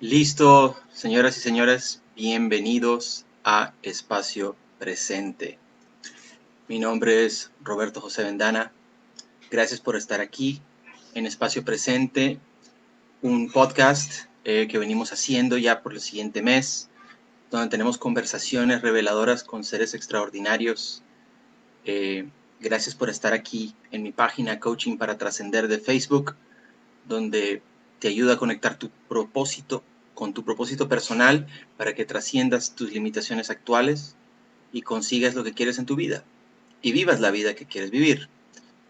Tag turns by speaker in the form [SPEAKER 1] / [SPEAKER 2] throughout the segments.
[SPEAKER 1] Listo, señoras y señores, bienvenidos a Espacio Presente. Mi nombre es Roberto José Vendana. Gracias por estar aquí en Espacio Presente, un podcast que venimos haciendo ya por el siguiente mes, donde tenemos conversaciones reveladoras con seres extraordinarios. Gracias por estar aquí en mi página Coaching para Trascender de Facebook, donde te ayuda a conectar tu propósito con tu propósito personal para que trasciendas tus limitaciones actuales y consigas lo que quieres en tu vida y vivas la vida que quieres vivir.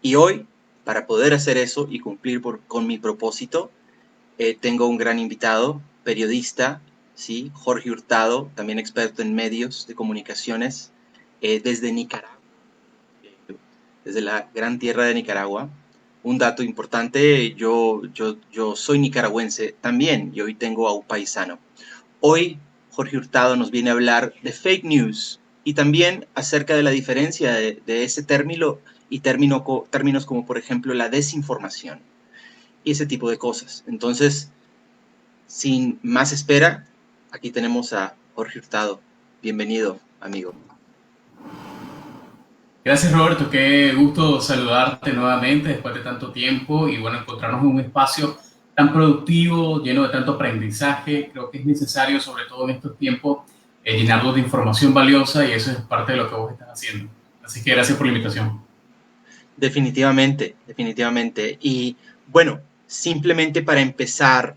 [SPEAKER 1] Y hoy, para poder hacer eso y cumplir con mi propósito, tengo un gran invitado, periodista, ¿sí? Jorge Hurtado, también experto en medios de comunicaciones, desde Nicaragua, desde la gran tierra de Nicaragua. Un dato importante, yo soy nicaragüense también y hoy tengo a un paisano. Hoy Jorge Hurtado nos viene a hablar de fake news y también acerca de la diferencia de ese término y términos como por ejemplo la desinformación y ese tipo de cosas. Entonces, sin más espera, aquí tenemos a Jorge Hurtado. Bienvenido, amigo.
[SPEAKER 2] Gracias Roberto, qué gusto saludarte nuevamente después de tanto tiempo y bueno, encontrarnos en un espacio tan productivo, lleno de tanto aprendizaje. Creo que es necesario, sobre todo en estos tiempos, llenarlo de información valiosa y eso es parte de lo que vos estás haciendo. Así que gracias por la invitación.
[SPEAKER 1] Definitivamente, definitivamente. Y bueno, simplemente para empezar,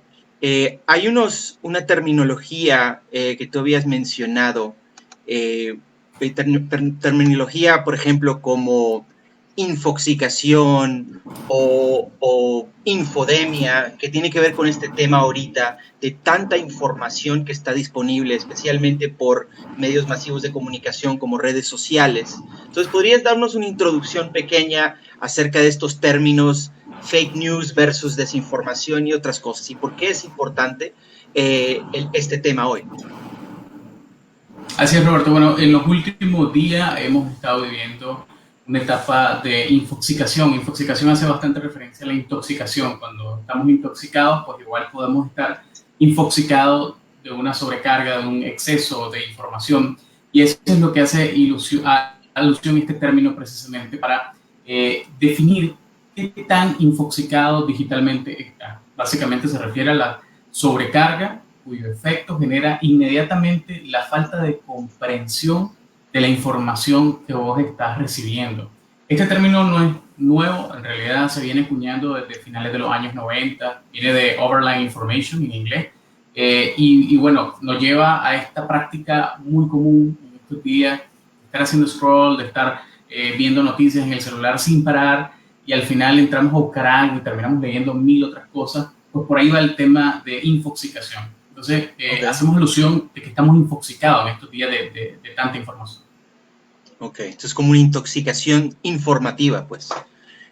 [SPEAKER 1] hay una terminología que tú habías mencionado, terminología, por ejemplo, como infoxicación o infodemia, que tiene que ver con este tema ahorita de tanta información que está disponible, especialmente por medios masivos de comunicación como redes sociales. Entonces, ¿podrías darnos una introducción pequeña acerca de estos términos fake news versus desinformación y otras cosas? ¿Y por qué es importante este tema hoy?
[SPEAKER 2] Así es, Roberto. Bueno, en los últimos días hemos estado viviendo una etapa de infoxicación. Infoxicación hace bastante referencia a la intoxicación. Cuando estamos intoxicados, pues igual podemos estar infoxicados de una sobrecarga, de un exceso de información. Y eso es lo que hace alusión a este término precisamente para definir qué tan infoxicado digitalmente está. Básicamente se refiere a la sobrecarga cuyo efecto genera inmediatamente la falta de comprensión de la información que vos estás recibiendo. Este término no es nuevo, en realidad se viene acuñando desde finales de los años 90, viene de overline information en inglés, y bueno, nos lleva a esta práctica muy común en estos días, de estar haciendo scroll, de estar viendo noticias en el celular sin parar, y al final entramos a buscar algo y terminamos leyendo mil otras cosas. Pues por ahí va el tema de infoxicación. Entonces,
[SPEAKER 1] Ok,
[SPEAKER 2] hacemos alusión de que estamos infoxicados en estos días de tanta información.
[SPEAKER 1] ok. Entonces, como una intoxicación informativa, pues.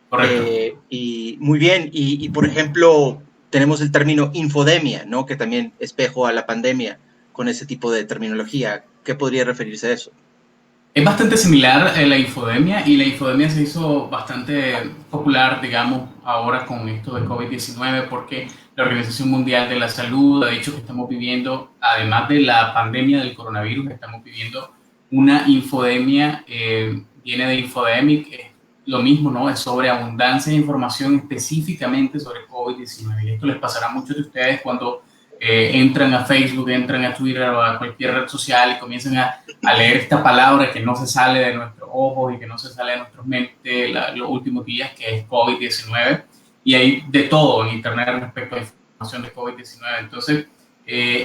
[SPEAKER 2] Correcto.
[SPEAKER 1] Y muy bien, por ejemplo, tenemos el término infodemia, ¿no? Que también espejo a la pandemia con ese tipo de terminología. ¿Qué podría referirse a eso?
[SPEAKER 2] Es bastante similar a la infodemia y la infodemia se hizo bastante popular, digamos, ahora con esto de COVID-19 porque la Organización Mundial de la Salud ha dicho que estamos viviendo, además de la pandemia del coronavirus, estamos viviendo una infodemia, viene de infodemic, es lo mismo, ¿no? Es sobre abundancia de información específicamente sobre COVID-19 y esto les pasará a muchos de ustedes cuando entran a Facebook, entran a Twitter o a cualquier red social y comienzan a leer esta palabra que no se sale de nuestros ojos y que no se sale de nuestras mentes los últimos días, que es COVID-19. Y hay de todo en Internet respecto a información de COVID-19. Entonces,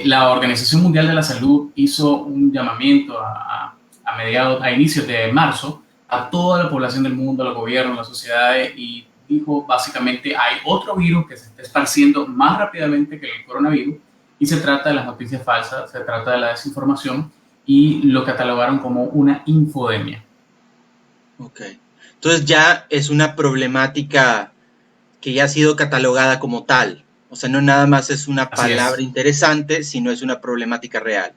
[SPEAKER 2] la Organización Mundial de la Salud hizo un llamamiento a inicios de marzo a toda la población del mundo, a los gobiernos, a las sociedades, y dijo básicamente hay otro virus que se está esparciendo más rápidamente que el coronavirus y se trata de las noticias falsas, se trata de la desinformación y lo catalogaron como una infodemia.
[SPEAKER 1] Ok. Entonces ya es una problemática que ya ha sido catalogada como tal. O sea, no nada más es una
[SPEAKER 2] Así
[SPEAKER 1] palabra
[SPEAKER 2] es.
[SPEAKER 1] interesante, sino es una problemática real.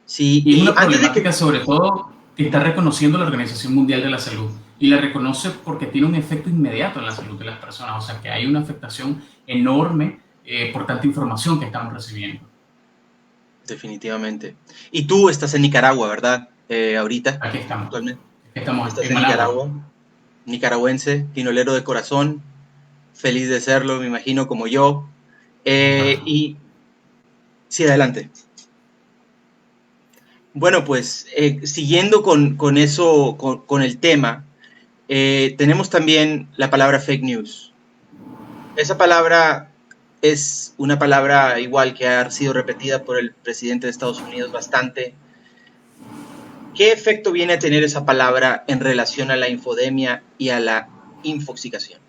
[SPEAKER 1] Sí,
[SPEAKER 2] Y es
[SPEAKER 1] y
[SPEAKER 2] una
[SPEAKER 1] antes de que...
[SPEAKER 2] problemática sobre todo que está reconociendo la Organización Mundial de la Salud y la reconoce porque tiene un efecto inmediato en la salud de las personas, o sea que hay una afectación enorme por tanta información que estamos recibiendo.
[SPEAKER 1] definitivamente. Y tú estás en Nicaragua, ¿verdad? Ahorita,
[SPEAKER 2] Aquí estamos.
[SPEAKER 1] actualmente.
[SPEAKER 2] Estamos
[SPEAKER 1] Estás
[SPEAKER 2] en
[SPEAKER 1] en
[SPEAKER 2] Managua.
[SPEAKER 1] Nicaragua, nicaragüense, quinolero de corazón, feliz de serlo, me imagino, como yo.
[SPEAKER 2] Por supuesto.
[SPEAKER 1] Y sí, adelante. Bueno, pues siguiendo con eso, con el tema, tenemos también la palabra fake news. Esa palabra es una palabra igual que ha sido repetida por el presidente de Estados Unidos bastante. ¿Qué efecto viene a tener esa palabra en relación a la infodemia y a la infoxicación?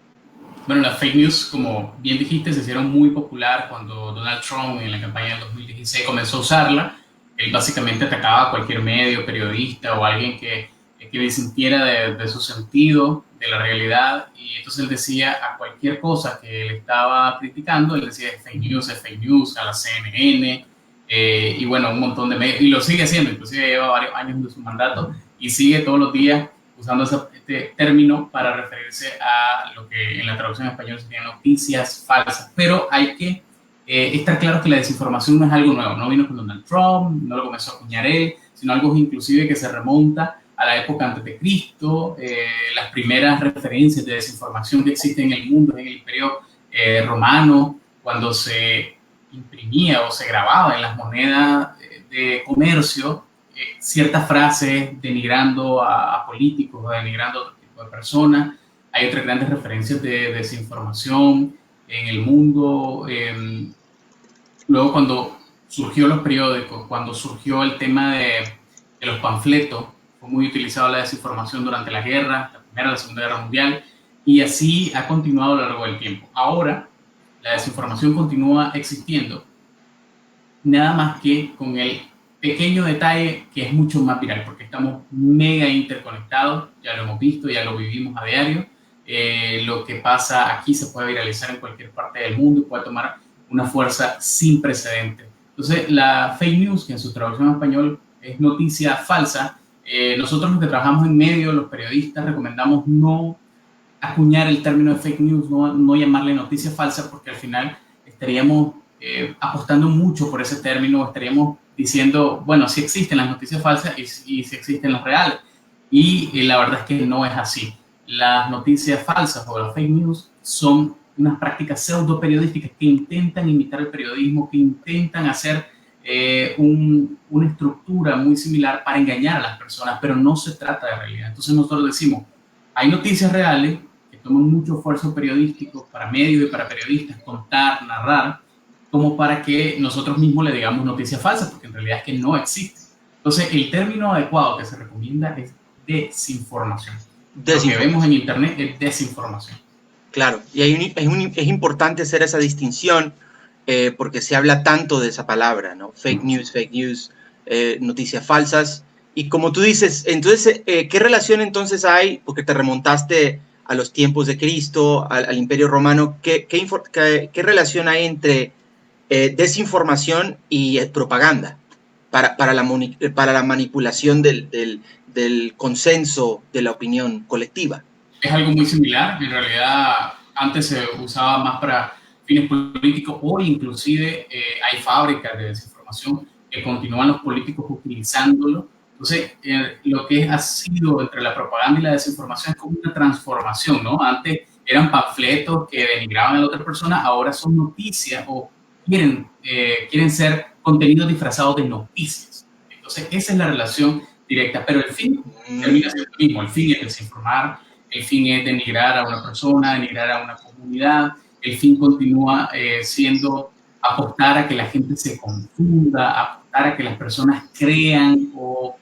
[SPEAKER 2] Bueno, las fake news, como bien dijiste, se hicieron muy popular cuando Donald Trump en la campaña del 2016 comenzó a usarla. Él básicamente atacaba a cualquier medio, periodista o alguien que disintiera de su sentido, de la realidad, y entonces él decía a cualquier cosa que él estaba criticando, él decía es fake news, a la CNN, y bueno, un montón de medios, y lo sigue haciendo, inclusive lleva varios años de su mandato, y sigue todos los días usando este término para referirse a lo que en la traducción en español serían noticias falsas. Pero hay que estar claro que la desinformación no es algo nuevo, no vino con Donald Trump, no lo comenzó a acuñar él, sino algo inclusive que se remonta a la época antes de Cristo, las primeras referencias de desinformación que existen en el mundo, en el Imperio Romano, cuando se imprimía o se grababa en las monedas de comercio ciertas frases denigrando a políticos o denigrando a otro tipo de personas. Hay otras grandes referencias de desinformación en el mundo. Luego, cuando surgió los periódicos, cuando surgió el tema de los panfletos, fue muy utilizada la desinformación durante la guerra, la Primera y la Segunda Guerra Mundial, y así ha continuado a lo largo del tiempo. Ahora, la desinformación continúa existiendo, nada más que con el pequeño detalle que es mucho más viral, porque estamos mega interconectados, ya lo hemos visto, ya lo vivimos a diario. Lo que pasa aquí se puede viralizar en cualquier parte del mundo y puede tomar una fuerza sin precedentes. Entonces, la fake news, que en su traducción en español es noticia falsa, nosotros los que trabajamos en medios, los periodistas, recomendamos no acuñar el término de fake news, no llamarle noticia falsa, porque al final estaríamos apostando mucho por ese término, estaríamos diciendo, bueno, sí existen las noticias falsas y sí existen las reales. Y la verdad es que no es así. Las noticias falsas o las fake news son unas prácticas pseudo periodísticas que intentan imitar el periodismo, que intentan hacer una estructura muy similar para engañar a las personas, pero no se trata de realidad. Entonces nosotros decimos, hay noticias reales que toman mucho esfuerzo periodístico para medios y para periodistas, contar, narrar, como para que nosotros mismos le digamos noticias falsas, porque en realidad es que no existe. Entonces, el término adecuado que se recomienda es desinformación. Lo que vemos en Internet es desinformación.
[SPEAKER 1] Claro, y es importante hacer esa distinción porque se habla tanto de esa palabra, ¿no? Fake news, noticias falsas. Y como tú dices, entonces, ¿qué relación entonces hay? Porque te remontaste a los tiempos de Cristo, al Imperio Romano. ¿Qué relación hay entre desinformación y propaganda para la manipulación del consenso de la opinión colectiva?
[SPEAKER 2] Es algo muy similar, en realidad antes se usaba más para fines políticos, hoy inclusive hay fábricas de desinformación que continúan los políticos utilizándolo. Entonces, lo que ha sido entre la propaganda y la desinformación es como una transformación, ¿no? Antes eran panfletos que denigraban a la otra persona, ahora son noticias o quieren ser contenidos disfrazados de noticias. Entonces, esa es la relación directa, pero el fin termina siendo el mismo, el fin es desinformar, el fin es denigrar a una persona, denigrar a una comunidad, el fin continúa siendo apostar a que la gente se confunda, apostar a que las personas crean o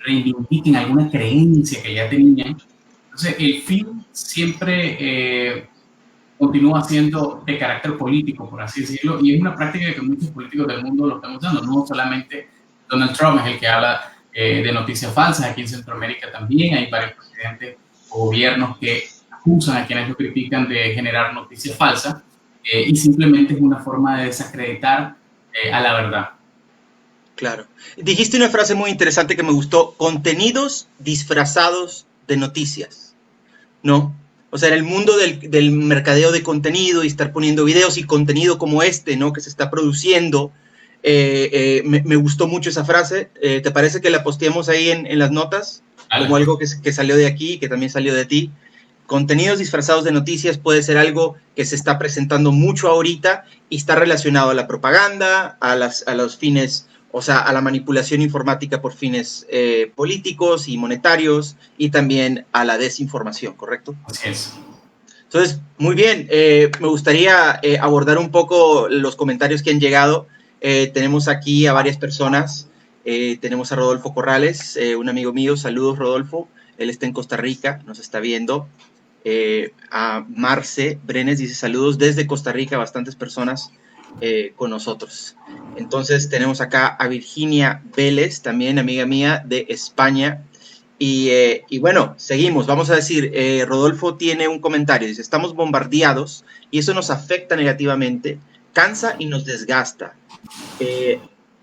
[SPEAKER 2] reivindiquen alguna creencia que ya tenían. Entonces, el fin siempre continúa siendo de carácter político, por así decirlo, y es una práctica que muchos políticos del mundo lo están usando, no solamente Donald Trump es el que habla de noticias falsas, aquí en Centroamérica también hay varios presidentes o gobiernos que acusan a quienes lo critican de generar noticias falsas y simplemente es una forma de desacreditar a la verdad.
[SPEAKER 1] Claro. Dijiste una frase muy interesante que me gustó, contenidos disfrazados de noticias, ¿no? O sea, en el mundo del mercadeo de contenido y estar poniendo videos y contenido como este, ¿no? Que se está produciendo, Me gustó mucho esa frase. ¿Te parece que la posteemos ahí en las notas? Como algo que salió de aquí, que también salió de ti. Contenidos disfrazados de noticias puede ser algo que se está presentando mucho ahorita y está relacionado a la propaganda, a los fines, o sea, a la manipulación informática por fines políticos y monetarios, y también a la desinformación, ¿correcto?
[SPEAKER 2] Así es.
[SPEAKER 1] Entonces, muy bien, me gustaría abordar un poco los comentarios que han llegado. Tenemos aquí a varias personas. Tenemos a Rodolfo Corrales, un amigo mío. Saludos, Rodolfo. Él está en Costa Rica, nos está viendo. A Marce Brenes dice saludos desde Costa Rica, bastantes personas con nosotros. Entonces tenemos acá a Virginia Vélez, también amiga mía de España. Y bueno, seguimos. Vamos a decir, Rodolfo tiene un comentario. Dice, estamos bombardeados y eso nos afecta negativamente, cansa y nos desgasta.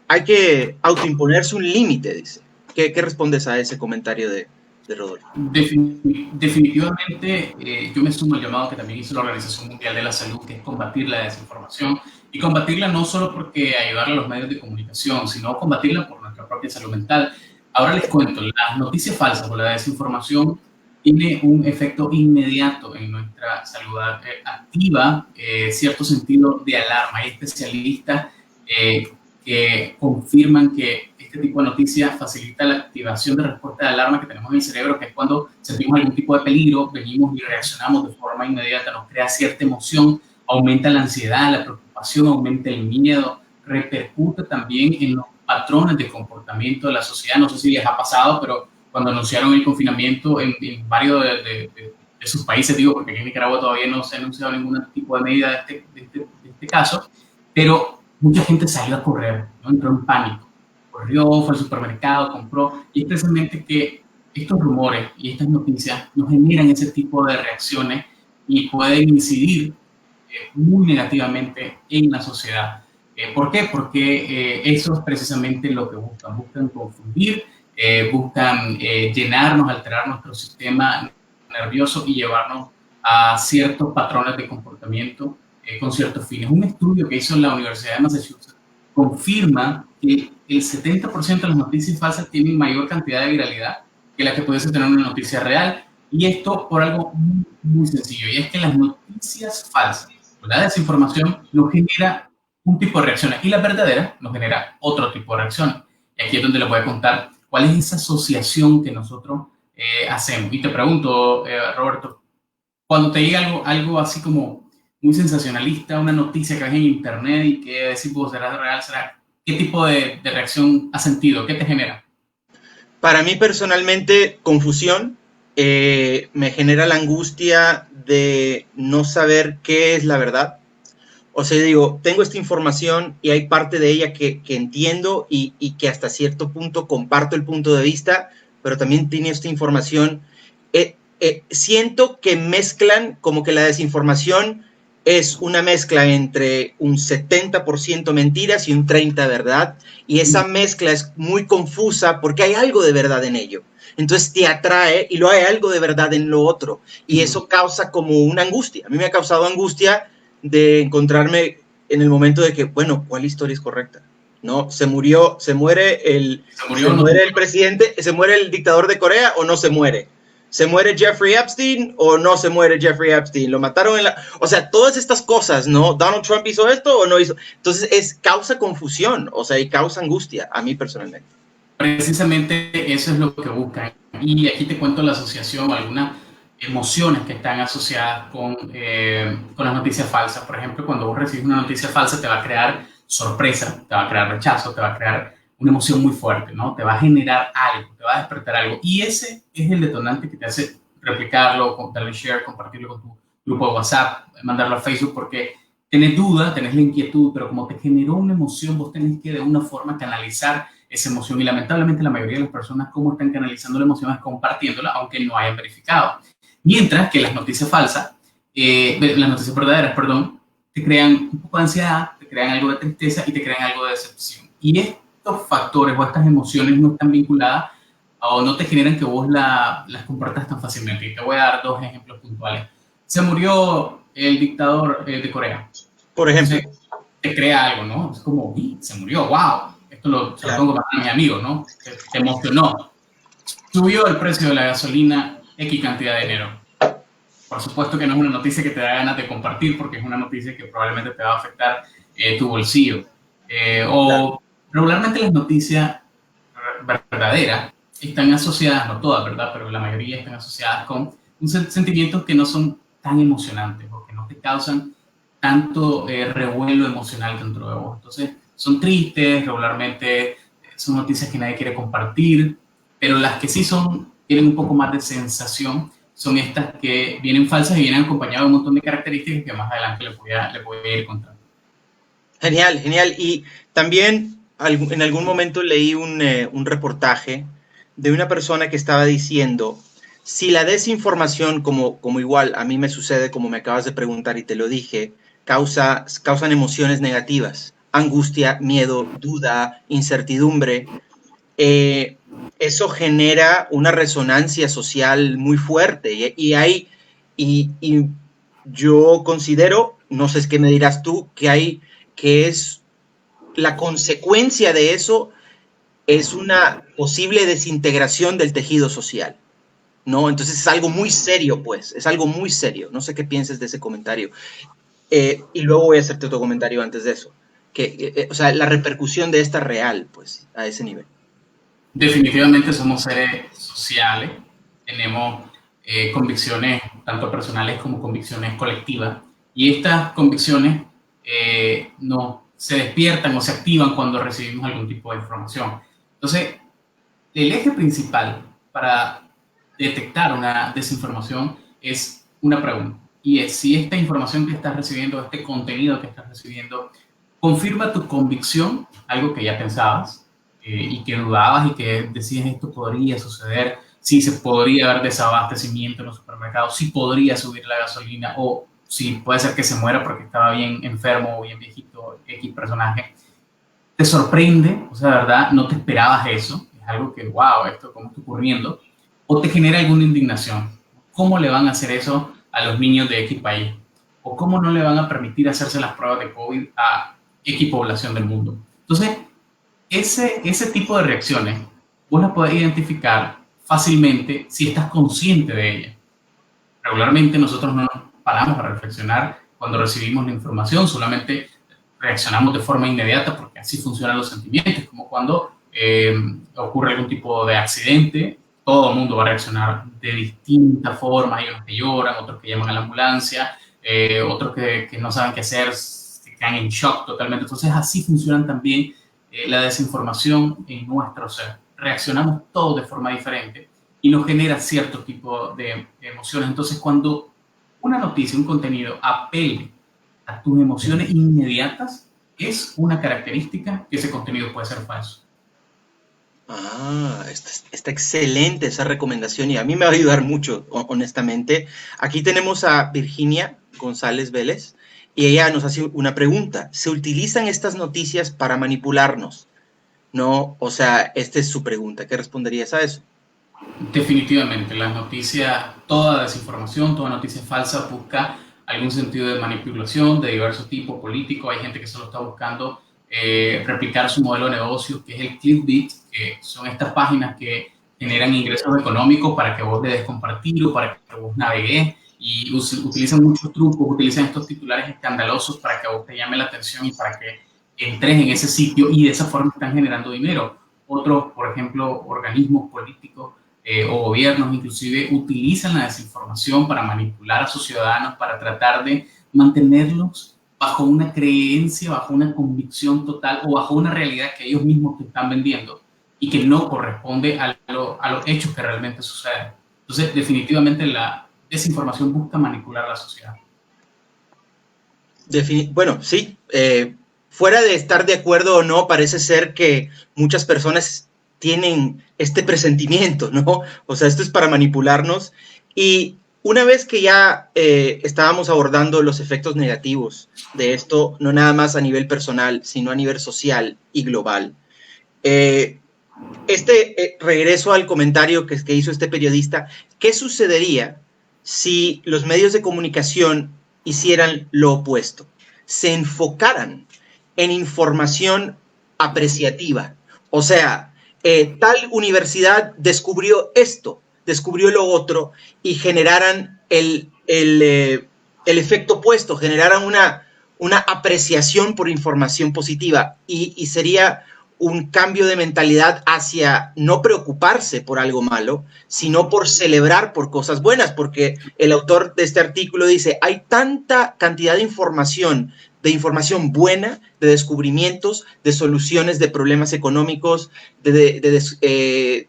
[SPEAKER 1] Hay que autoimponerse un límite, dice. ¿Qué respondes a ese comentario de Rodolfo?
[SPEAKER 2] Definitivamente, yo me sumo al llamado que también hizo la Organización Mundial de la Salud, que es combatir la desinformación, y combatirla no solo porque ayudarle a los medios de comunicación, sino combatirla por nuestra propia salud mental. Ahora les cuento, las noticias falsas o la desinformación tiene un efecto inmediato en nuestra salud activa, cierto sentido de alarma. Hay especialistas que confirman que este tipo de noticias facilita la activación de respuesta de alarma que tenemos en el cerebro, que es cuando sentimos algún tipo de peligro, venimos y reaccionamos de forma inmediata, nos crea cierta emoción, aumenta la ansiedad, la preocupación, aumenta el miedo, repercute también en los patrones de comportamiento de la sociedad. No sé si les ha pasado, pero cuando anunciaron el confinamiento en varios de sus países, digo, porque aquí en Nicaragua todavía no se ha anunciado ningún tipo de medida de este caso, pero mucha gente salió a correr, ¿no? Entró en pánico, corrió, fue al supermercado, compró, y es precisamente que estos rumores y estas noticias nos generan ese tipo de reacciones y pueden incidir muy negativamente en la sociedad. ¿Por qué? Porque eso es precisamente lo que buscan. Buscan confundir, buscan llenarnos, alterar nuestro sistema nervioso y llevarnos a ciertos patrones de comportamiento con ciertos fines. Un estudio que hizo la Universidad de Massachusetts confirma que el 70% de las noticias falsas tienen mayor cantidad de viralidad que la que pudiese tener una noticia real. Y esto por algo muy, muy sencillo, y es que las noticias falsas, la desinformación, nos genera un tipo de reacciones y la verdadera nos genera otro tipo de reacciones. Y aquí es donde les voy a contar cuál es esa asociación que nosotros hacemos. Y te pregunto, Roberto, cuando te llega algo así como muy sensacionalista, una noticia que ves en internet y que decís, pues, ¿será real? ¿Será? ¿Qué tipo de reacción has sentido? ¿Qué te genera?
[SPEAKER 1] Para mí personalmente, confusión. Me genera la angustia de no saber qué es la verdad. O sea, digo, tengo esta información y hay parte de ella que entiendo y que hasta cierto punto comparto el punto de vista, pero también tiene esta información. Siento que mezclan como que la desinformación es una mezcla entre un 70% mentiras y un 30% verdad, y esa mezcla es muy confusa porque hay algo de verdad en ello. Entonces te atrae y luego hay algo de verdad en lo otro, y eso causa como una angustia. A mí me ha causado angustia de encontrarme en el momento de que, bueno, ¿cuál historia es correcta? No, se muere el presidente, se muere el dictador de Corea o no se muere. ¿Se muere Jeffrey Epstein o no se muere Jeffrey Epstein? ¿Lo mataron en la...? O sea, todas estas cosas, ¿no? ¿Donald Trump hizo esto o no hizo? Entonces, causa confusión, o sea, y causa angustia, a mí personalmente.
[SPEAKER 2] Precisamente eso es lo que buscan. Y aquí te cuento la asociación, algunas emociones que están asociadas con las noticias falsas. Por ejemplo, cuando vos recibes una noticia falsa, te va a crear sorpresa, te va a crear rechazo, te va a crear una emoción muy fuerte, ¿no? Te va a generar algo, te va a despertar algo. Y ese es el detonante que te hace replicarlo, darle share, compartirlo con tu grupo de WhatsApp, mandarlo a Facebook, porque tenés duda, tenés la inquietud, pero como te generó una emoción, vos tenés que de una forma canalizar esa emoción. Y lamentablemente la mayoría de las personas, cómo están canalizando la emoción es compartiéndola, aunque no hayan verificado. Mientras que las noticias falsas, las noticias verdaderas, perdón, te crean un poco de ansiedad, te crean algo de tristeza y te crean algo de decepción. Y estos factores o estas emociones no están vinculadas o no te generan que vos las compartas tan fácilmente. Y te voy a dar dos ejemplos puntuales. Se murió el dictador de Corea.
[SPEAKER 1] Por ejemplo.
[SPEAKER 2] Entonces, te crea algo, ¿no? Es como, uy, se murió, wow, se lo
[SPEAKER 1] Claro.
[SPEAKER 2] tengo que mandar a mis amigos, ¿no? Te emocionó. Subió el precio de la gasolina X cantidad de dinero. Por supuesto que no es una noticia que te da ganas de compartir porque es una noticia que probablemente te va a afectar tu bolsillo.
[SPEAKER 1] Claro.
[SPEAKER 2] O regularmente las noticias verdaderas están asociadas, no todas, ¿verdad? Pero la mayoría están asociadas con sentimientos que no son tan emocionantes o que no te causan tanto revuelo emocional dentro de vos. Entonces, son tristes, regularmente son noticias que nadie quiere compartir, pero las que sí tienen un poco más de sensación son estas que vienen falsas y vienen acompañadas de un montón de características que más adelante le voy a ir contando.
[SPEAKER 1] Genial, genial. Y también en algún momento leí un reportaje de una persona que estaba diciendo, si la desinformación, como igual a mí me sucede, como me acabas de preguntar y te lo dije, causan emociones negativas, angustia, miedo, duda, incertidumbre, eh, eso genera una resonancia social muy fuerte y yo considero, no sé qué me dirás tú, que es la consecuencia de eso es una posible desintegración del tejido social, ¿no? Entonces es algo muy serio, pues, es algo muy serio. No sé qué pienses de ese comentario. Y luego voy a hacerte otro comentario antes de eso. O sea, la repercusión de esta real, pues, a ese nivel.
[SPEAKER 2] Definitivamente somos seres sociales, tenemos convicciones tanto personales como convicciones colectivas y estas convicciones no se despiertan o se activan cuando recibimos algún tipo de información. Entonces, el eje principal para detectar una desinformación es una pregunta y es si esta información que estás recibiendo, este contenido que estás recibiendo, confirma tu convicción, algo que ya pensabas y que dudabas y que decías esto podría suceder, si se podría haber desabastecimiento en los supermercados, si podría subir la gasolina o si puede ser que se muera porque estaba bien enfermo o bien viejito X personaje. Te sorprende, o sea, de verdad, no te esperabas eso, es algo que, wow, esto cómo está ocurriendo, o te genera alguna indignación. ¿Cómo le van a hacer eso a los niños de X país? ¿O cómo no le van a permitir hacerse las pruebas de COVID a X población del mundo? Entonces, ese tipo de reacciones, vos las podés identificar fácilmente si estás consciente de ellas. Regularmente nosotros no nos paramos a reflexionar cuando recibimos la información, solamente reaccionamos de forma inmediata porque así funcionan los sentimientos, como cuando ocurre algún tipo de accidente, todo el mundo va a reaccionar de distintas formas, hay unos que lloran, otros que llaman a la ambulancia, otros que no saben qué hacer, se quedan en shock totalmente. Entonces así funcionan también la desinformación en nuestro ser. Reaccionamos todos de forma diferente y nos genera cierto tipo de emociones. Entonces, cuando una noticia, un contenido apele a tus emociones inmediatas, es una característica que ese contenido puede ser falso.
[SPEAKER 1] Está excelente esa recomendación y a mí me va a ayudar mucho, honestamente. Aquí tenemos a Virginia González Vélez y ella nos hace una pregunta. ¿Se utilizan estas noticias para manipularnos? No, o sea, esta es su pregunta. ¿Qué responderías a eso?
[SPEAKER 2] Definitivamente, las noticias, toda desinformación, toda noticia falsa busca algún sentido de manipulación de diverso tipo político. Hay gente que solo está buscando replicar su modelo de negocio, que es el clickbait, que son estas páginas que generan ingresos económicos para que vos le des compartir o para que vos navegues y utilizan muchos trucos, utilizan estos titulares escandalosos para que a vos te llame la atención y para que entres en ese sitio y de esa forma están generando dinero. Otros, por ejemplo, organismos políticos o gobiernos inclusive utilizan la desinformación para manipular a sus ciudadanos, para tratar de mantenerlos bajo una creencia, bajo una convicción total o bajo una realidad que ellos mismos te están vendiendo y que no corresponde a los hechos que realmente suceden. Entonces, definitivamente la desinformación busca manipular a la sociedad.
[SPEAKER 1] Bueno, sí, fuera de estar de acuerdo o no, parece ser que muchas personas tienen este presentimiento, ¿no? O sea, esto es para manipularnos. Y una vez que ya estábamos abordando los efectos negativos de esto, no nada más a nivel personal, sino a nivel social y global, eh, regreso al comentario que hizo este periodista, ¿qué sucedería si los medios de comunicación hicieran lo opuesto? Se enfocaran en información apreciativa. O sea, tal universidad descubrió esto, descubrió lo otro, y generaran el efecto opuesto, generaran una apreciación por información positiva, y sería un cambio de mentalidad hacia no preocuparse por algo malo, sino por celebrar por cosas buenas, porque el autor de este artículo dice, hay tanta cantidad de información buena, de descubrimientos, de soluciones de problemas económicos, de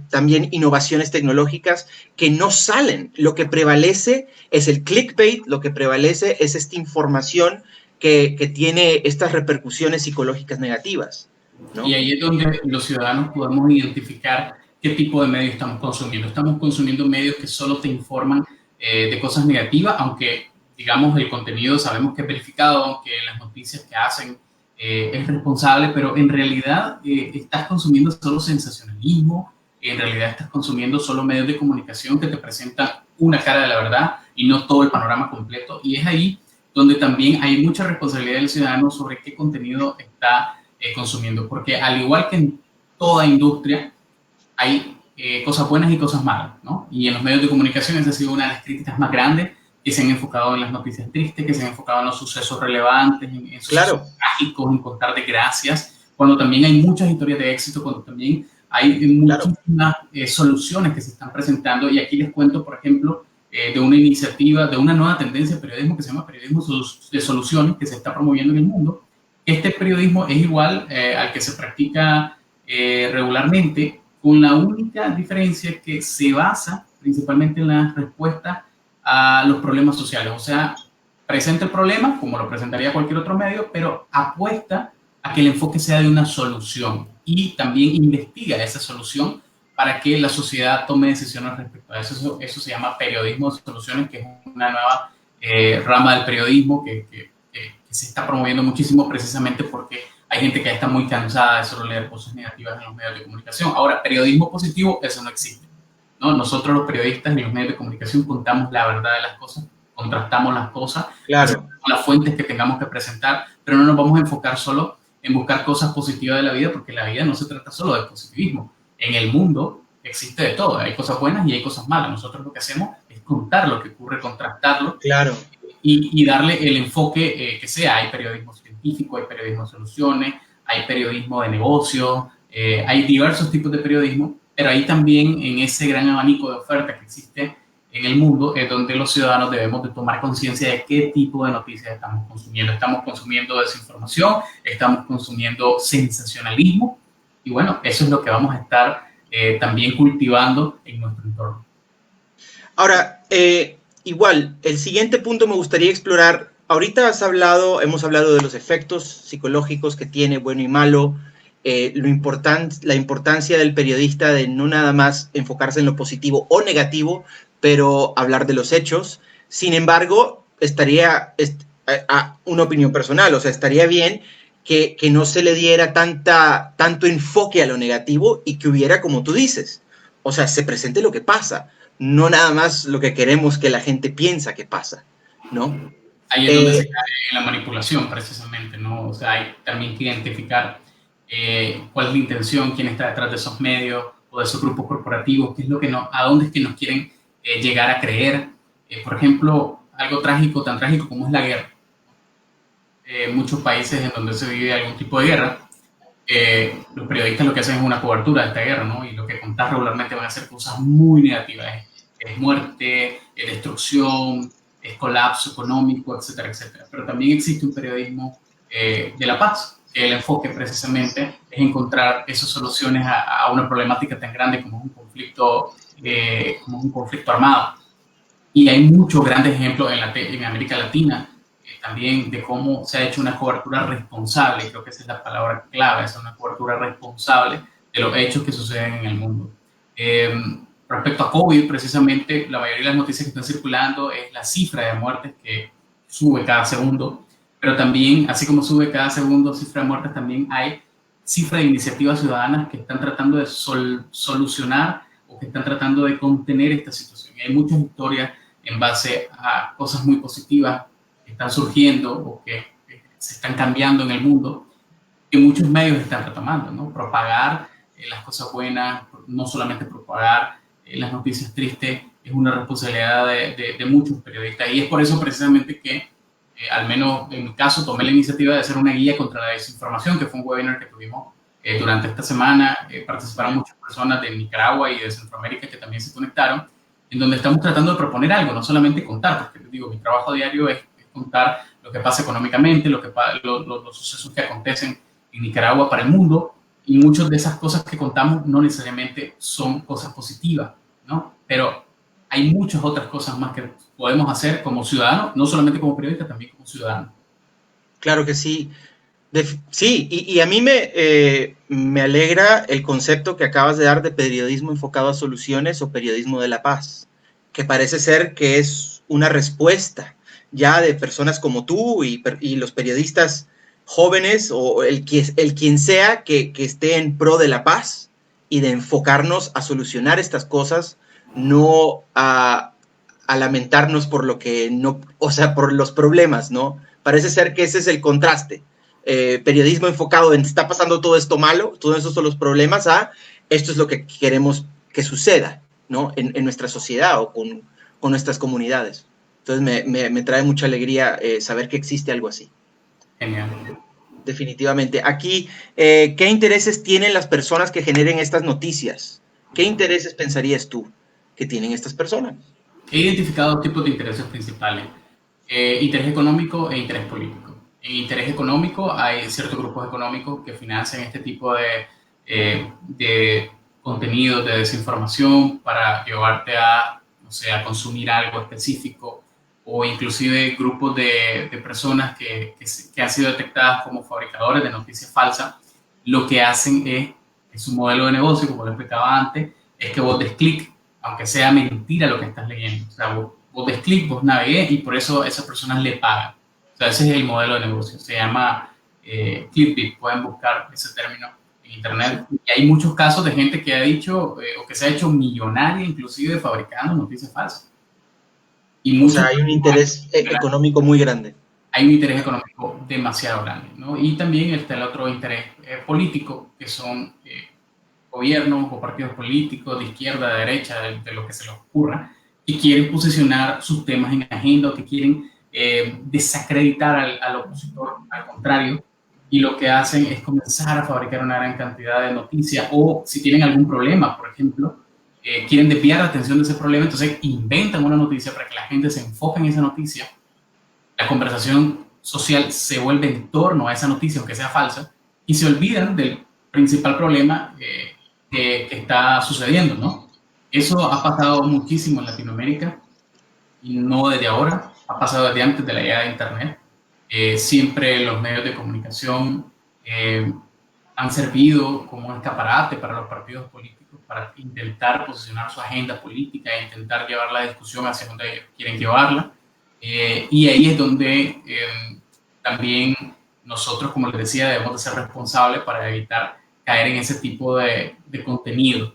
[SPEAKER 1] también innovaciones tecnológicas que no salen. Lo que prevalece es el clickbait, lo que prevalece es esta información que tiene estas repercusiones psicológicas negativas, ¿no?
[SPEAKER 2] Y ahí es donde los ciudadanos podemos identificar qué tipo de medios estamos consumiendo. Estamos consumiendo medios que solo te informan de cosas negativas, aunque, digamos, el contenido sabemos que es verificado, que las noticias que hacen es responsable, pero en realidad estás consumiendo solo sensacionalismo, en realidad estás consumiendo solo medios de comunicación que te presentan una cara de la verdad y no todo el panorama completo. Y es ahí donde también hay mucha responsabilidad del ciudadano sobre qué contenido está consumiendo, porque al igual que en toda industria hay cosas buenas y cosas malas, ¿no? Y en los medios de comunicación esa ha sido una de las críticas más grandes, que se han enfocado en las noticias tristes, que se han enfocado en los sucesos relevantes, en sucesos trágicos, en contar desgracias, cuando también hay muchas historias de éxito, cuando también hay muchísimas soluciones que se están presentando. Y aquí les cuento, por ejemplo, de una iniciativa, de una nueva tendencia de periodismo que se llama periodismo de soluciones, que se está promoviendo en el mundo. Este periodismo es igual al que se practica regularmente, con la única diferencia que se basa principalmente en la respuesta a los problemas sociales. O sea, presenta el problema como lo presentaría cualquier otro medio, pero apuesta a que el enfoque sea de una solución y también investiga esa solución para que la sociedad tome decisiones respecto a eso. Eso se llama periodismo de soluciones, que es una nueva rama del periodismo que se está promoviendo muchísimo, precisamente porque hay gente que ya está muy cansada de solo leer cosas negativas en los medios de comunicación. Ahora, periodismo positivo, eso no existe, ¿no? Nosotros los periodistas y los medios de comunicación contamos la verdad de las cosas, contrastamos las cosas, las fuentes que tengamos que presentar, pero no nos vamos a enfocar solo en buscar cosas positivas de la vida, porque la vida no se trata solo de positivismo. En el mundo existe de todo, hay cosas buenas y hay cosas malas. Nosotros lo que hacemos es contar lo que ocurre, contrastarlo, y darle el enfoque que sea. Hay periodismo científico, hay periodismo de soluciones, hay periodismo de negocio, hay diversos tipos de periodismo, pero ahí también, en ese gran abanico de oferta que existe en el mundo, es donde los ciudadanos debemos de tomar conciencia de qué tipo de noticias estamos consumiendo. Estamos consumiendo desinformación, estamos consumiendo sensacionalismo, y bueno, eso es lo que vamos a estar también cultivando en nuestro entorno.
[SPEAKER 1] Ahora, igual, el siguiente punto me gustaría explorar. Ahorita hemos hablado de los efectos psicológicos que tiene, bueno y malo, la importancia del periodista de no nada más enfocarse en lo positivo o negativo, pero hablar de los hechos. Sin embargo, una opinión personal, o sea, estaría bien que no se le diera tanto enfoque a lo negativo y que hubiera, como tú dices, o sea, se presente lo que pasa, no nada más lo que queremos que la gente piensa que pasa, ¿no?
[SPEAKER 2] Ahí es donde se cae la manipulación, precisamente, ¿no? O sea, hay también que identificar cuál es la intención, quién está detrás de esos medios o de esos grupos corporativos, qué es lo que a dónde es que nos quieren llegar a creer. Por ejemplo, algo trágico, tan trágico como es la guerra. Muchos países en donde se vive algún tipo de guerra, los periodistas lo que hacen es una cobertura de esta guerra, ¿no? Y lo que contás regularmente van a ser cosas muy negativas. Es muerte, es destrucción, es colapso económico, etcétera, etcétera. Pero también existe un periodismo de la paz, que el enfoque precisamente es encontrar esas soluciones a una problemática tan grande como un conflicto armado. Y hay muchos grandes ejemplos en América Latina también de cómo se ha hecho una cobertura responsable. Creo que esa es la palabra clave, es una cobertura responsable de los hechos que suceden en el mundo. Respecto a COVID, precisamente, la mayoría de las noticias que están circulando es la cifra de muertes, que sube cada segundo, pero también, así como sube cada segundo cifra de muertes, también hay cifra de iniciativas ciudadanas que están tratando de solucionar o que están tratando de contener esta situación. Y hay muchas historias en base a cosas muy positivas que están surgiendo o que se están cambiando en el mundo, que muchos medios están retomando, ¿no? Propagar las cosas buenas, no solamente propagar las noticias tristes, es una responsabilidad de muchos periodistas. Y es por eso precisamente que, al menos en mi caso, tomé la iniciativa de hacer una guía contra la desinformación, que fue un webinar que tuvimos durante esta semana. Participaron muchas personas de Nicaragua y de Centroamérica que también se conectaron, en donde estamos tratando de proponer algo, no solamente contar, porque les digo, mi trabajo diario es contar lo que pasa económicamente, los sucesos que acontecen en Nicaragua para el mundo, y muchas de esas cosas que contamos no necesariamente son cosas positivas, ¿no? Pero hay muchas otras cosas más que podemos hacer como ciudadanos, no solamente como periodistas, también como ciudadanos.
[SPEAKER 1] Claro que sí. Sí, y a mí me alegra el concepto que acabas de dar de periodismo enfocado a soluciones o periodismo de la paz, que parece ser que es una respuesta ya de personas como tú y los periodistas jóvenes o el quien sea que esté en pro de la paz y de enfocarnos a solucionar estas cosas, no a lamentarnos por lo que no, o sea, por los problemas, ¿no? Parece ser que ese es el contraste. Periodismo enfocado en está pasando todo esto malo, todos esos son los problemas, esto es lo que queremos que suceda, ¿no? En nuestra sociedad o con nuestras comunidades. Entonces me trae mucha alegría saber que existe algo así.
[SPEAKER 2] Genial.
[SPEAKER 1] Definitivamente. Aquí, ¿qué intereses tienen las personas que generen estas noticias? ¿Qué intereses pensarías tú que tienen estas personas?
[SPEAKER 2] He identificado dos tipos de intereses principales: interés económico e interés político. En interés económico hay ciertos grupos económicos que financian este tipo de contenido de desinformación para llevarte a, no sé, a consumir algo específico, o inclusive grupos de personas que han sido detectadas como fabricadores de noticias falsas. Lo que hacen es un modelo de negocio, como lo explicaba antes, es que vos des clic, aunque sea mentira lo que estás leyendo. O sea, vos des clic, vos navegues, y por eso esas personas le pagan. O sea, ese es el modelo de negocio. Se llama clickbait. Pueden buscar ese término en internet.
[SPEAKER 1] Sí.
[SPEAKER 2] Y hay muchos casos de gente que ha dicho o que se ha hecho millonaria inclusive fabricando noticias falsas. Y
[SPEAKER 1] O
[SPEAKER 2] muchos,
[SPEAKER 1] sea, hay un interés económico muy grande.
[SPEAKER 2] hay un interés económico demasiado grande, ¿no? Y también está el otro interés político, que son gobiernos o partidos políticos de izquierda, de derecha, de lo que se les ocurra, que quieren posicionar sus temas en agenda, o que quieren desacreditar al opositor, al contrario, y lo que hacen es comenzar a fabricar una gran cantidad de noticias, o si tienen algún problema, por ejemplo, quieren desviar la atención de ese problema, entonces inventan una noticia para que la gente se enfoque en esa noticia. La conversación social se vuelve en torno a esa noticia, aunque sea falsa, y se olvidan del principal problema que está sucediendo, ¿no? Eso ha pasado muchísimo en Latinoamérica, y no desde ahora, ha pasado desde antes de la llegada de Internet. Siempre los medios de comunicación han servido como un escaparate para los partidos políticos, para intentar posicionar su agenda política e intentar llevar la discusión hacia donde ellos quieren llevarla. Y ahí es donde también nosotros, como les decía, debemos de ser responsables para evitar caer en ese tipo de contenido.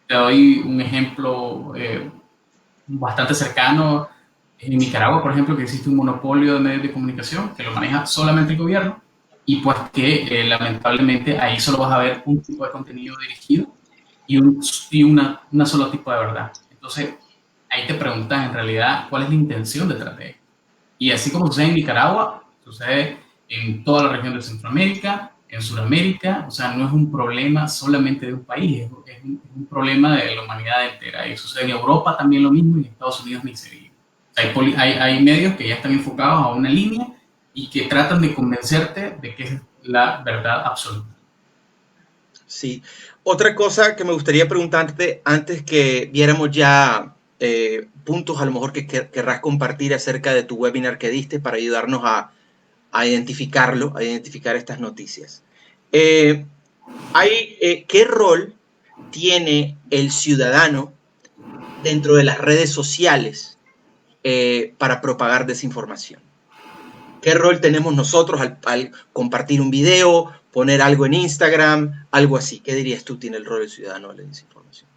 [SPEAKER 2] Te doy un ejemplo bastante cercano. En Nicaragua, por ejemplo, que existe un monopolio de medios de comunicación que lo maneja solamente el gobierno, y pues que lamentablemente ahí solo vas a ver un tipo de contenido dirigido y una sola tipo de verdad. Entonces, ahí te preguntas en realidad cuál es la intención detrás de esto. Y así como sucede en Nicaragua, sucede en toda la región de Centroamérica, en Sudamérica. O sea, no es un problema solamente de un país, es un problema de la humanidad entera. Y sucede en Europa también lo mismo, y en Estados Unidos ni se diga. Hay medios que ya están enfocados a una línea y que tratan de convencerte de que es la verdad absoluta.
[SPEAKER 1] Sí. Otra cosa que me gustaría preguntarte antes que viéramos ya puntos a lo mejor que querrás compartir acerca de tu webinar que diste para ayudarnos a identificarlo, a identificar estas noticias. ¿Qué rol tiene el ciudadano dentro de las redes sociales para propagar desinformación? ¿Qué rol tenemos nosotros al compartir un video, poner algo en Instagram, algo así? ¿Qué dirías tú tiene el rol del ciudadano de la desinformación?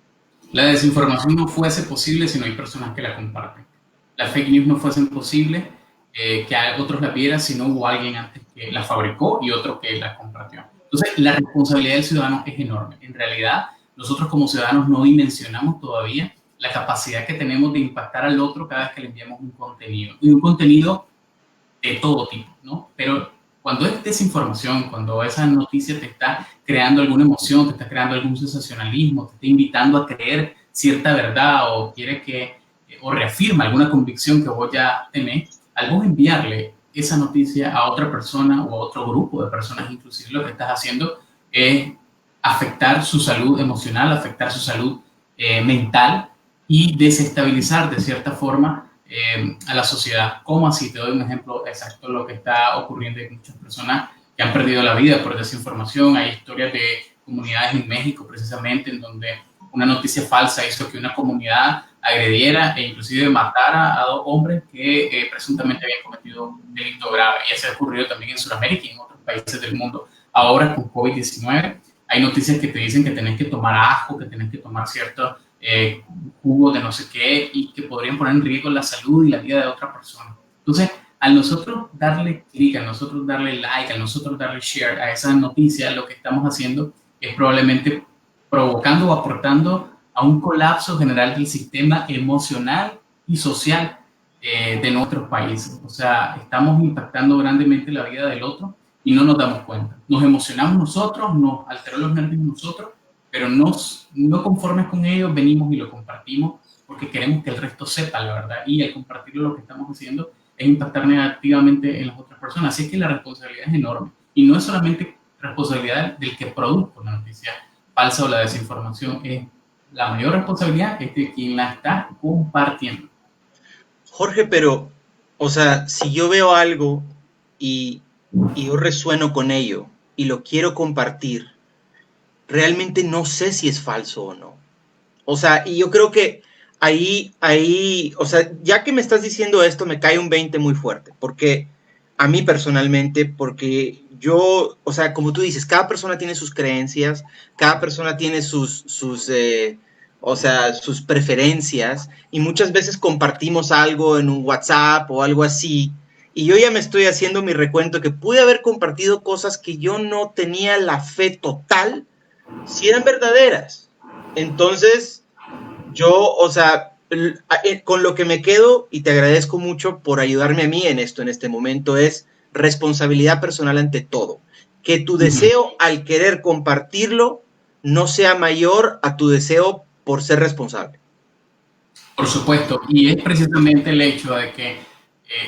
[SPEAKER 2] La desinformación no fuese posible si no hay personas que la comparten. Las fake news no fuesen posibles que otros la vieran, sino hubo alguien antes que la fabricó y otro que la compartió. Entonces, la responsabilidad del ciudadano es enorme. En realidad, nosotros como ciudadanos no dimensionamos todavía la capacidad que tenemos de impactar al otro cada vez que le enviamos un contenido. Y un contenido de todo tipo, ¿no? Pero cuando es desinformación, cuando esa noticia te está creando alguna emoción, te está creando algún sensacionalismo, te está invitando a creer cierta verdad o quiere que, o reafirma alguna convicción que vos ya tenés, al vos enviarle esa noticia a otra persona o a otro grupo de personas, inclusive lo que estás haciendo es afectar su salud emocional, afectar su salud mental y desestabilizar de cierta forma a la sociedad. ¿Cómo así? Te doy un ejemplo exacto de lo que está ocurriendo. Hay muchas personas que han perdido la vida por desinformación. Hay historias de comunidades en México, precisamente, en donde una noticia falsa hizo que una comunidad agrediera e inclusive matara a dos hombres que presuntamente habían cometido un delito grave. Y eso ha ocurrido también en Sudamérica y en otros países del mundo. Ahora con COVID-19 hay noticias que te dicen que tenés que tomar ajo, que tenés que tomar cierto jugo de no sé qué y que podrían poner en riesgo la salud y la vida de otra persona. Entonces, al nosotros darle clic, a nosotros darle like, a nosotros darle share a esa noticia, lo que estamos haciendo es probablemente provocando o aportando a un colapso general del sistema emocional y social de nuestros países. O sea, estamos impactando grandemente la vida del otro y no nos damos cuenta. Nos emocionamos nosotros, nos alteró los nervios nosotros, pero no conformes con ello, venimos y lo compartimos porque queremos que el resto sepa la verdad y al compartirlo lo que estamos haciendo es impactar negativamente en las otras personas. Así que la responsabilidad es enorme y no es solamente responsabilidad del que produjo la noticia falsa o la desinformación, es la mayor responsabilidad es de quien la está compartiendo.
[SPEAKER 1] Jorge, pero, o sea, si yo veo algo y, y yo resueno con ello y lo quiero compartir, realmente no sé si es falso o no. O sea, y yo creo que o sea, ya que me estás diciendo esto, me cae un 20 muy fuerte, porque a mí personalmente, porque yo, o sea, como tú dices, cada persona tiene sus creencias, cada persona tiene o sea, sus preferencias, y muchas veces compartimos algo en un WhatsApp o algo así, y yo ya me estoy haciendo mi recuento que pude haber compartido cosas que yo no tenía la fe total si eran verdaderas. Entonces, yo, o sea, con lo que me quedo, y te agradezco mucho por ayudarme a mí en esto, en este momento, es responsabilidad personal ante todo. Que tu
[SPEAKER 2] Uh -huh.
[SPEAKER 1] deseo al querer compartirlo no sea mayor a tu deseo por ser responsable.
[SPEAKER 2] Por supuesto, y es precisamente el hecho de que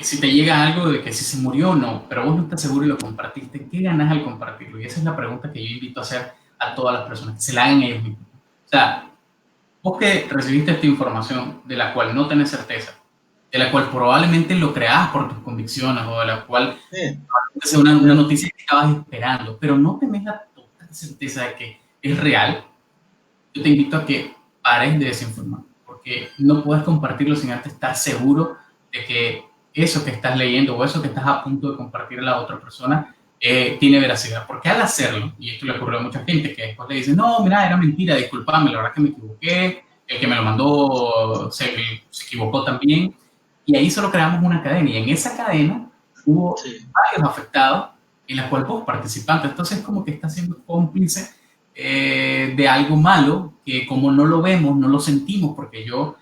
[SPEAKER 2] si te llega algo de que si se murió o no, pero vos no estás seguro y lo compartiste, ¿qué ganas al compartirlo? Y esa es la pregunta que yo invito a hacer a todas las personas, que se la hagan ellos mismos. O sea, vos que recibiste esta información de la cual no tenés certeza, de la cual probablemente lo creás por tus convicciones o de la cual
[SPEAKER 1] Sí.
[SPEAKER 2] es una noticia que estabas esperando, pero no tenés la total certeza de que es real, yo te invito a que pares de desinformar, porque no puedes compartirlo sin antes estar seguro de que eso que estás leyendo o eso que estás a punto de compartir a la otra persona tiene veracidad. Porque al hacerlo, y esto le ocurrió a mucha gente, que después le dicen, no, mira, era mentira, disculpame, la verdad que me equivoqué, el que me lo mandó se equivocó también, y ahí solo creamos una cadena, y en esa cadena hubo
[SPEAKER 1] Sí.
[SPEAKER 2] varios afectados en la cual vos participantes, entonces es como que estás siendo cómplice de algo malo que como no lo vemos, no lo sentimos porque yo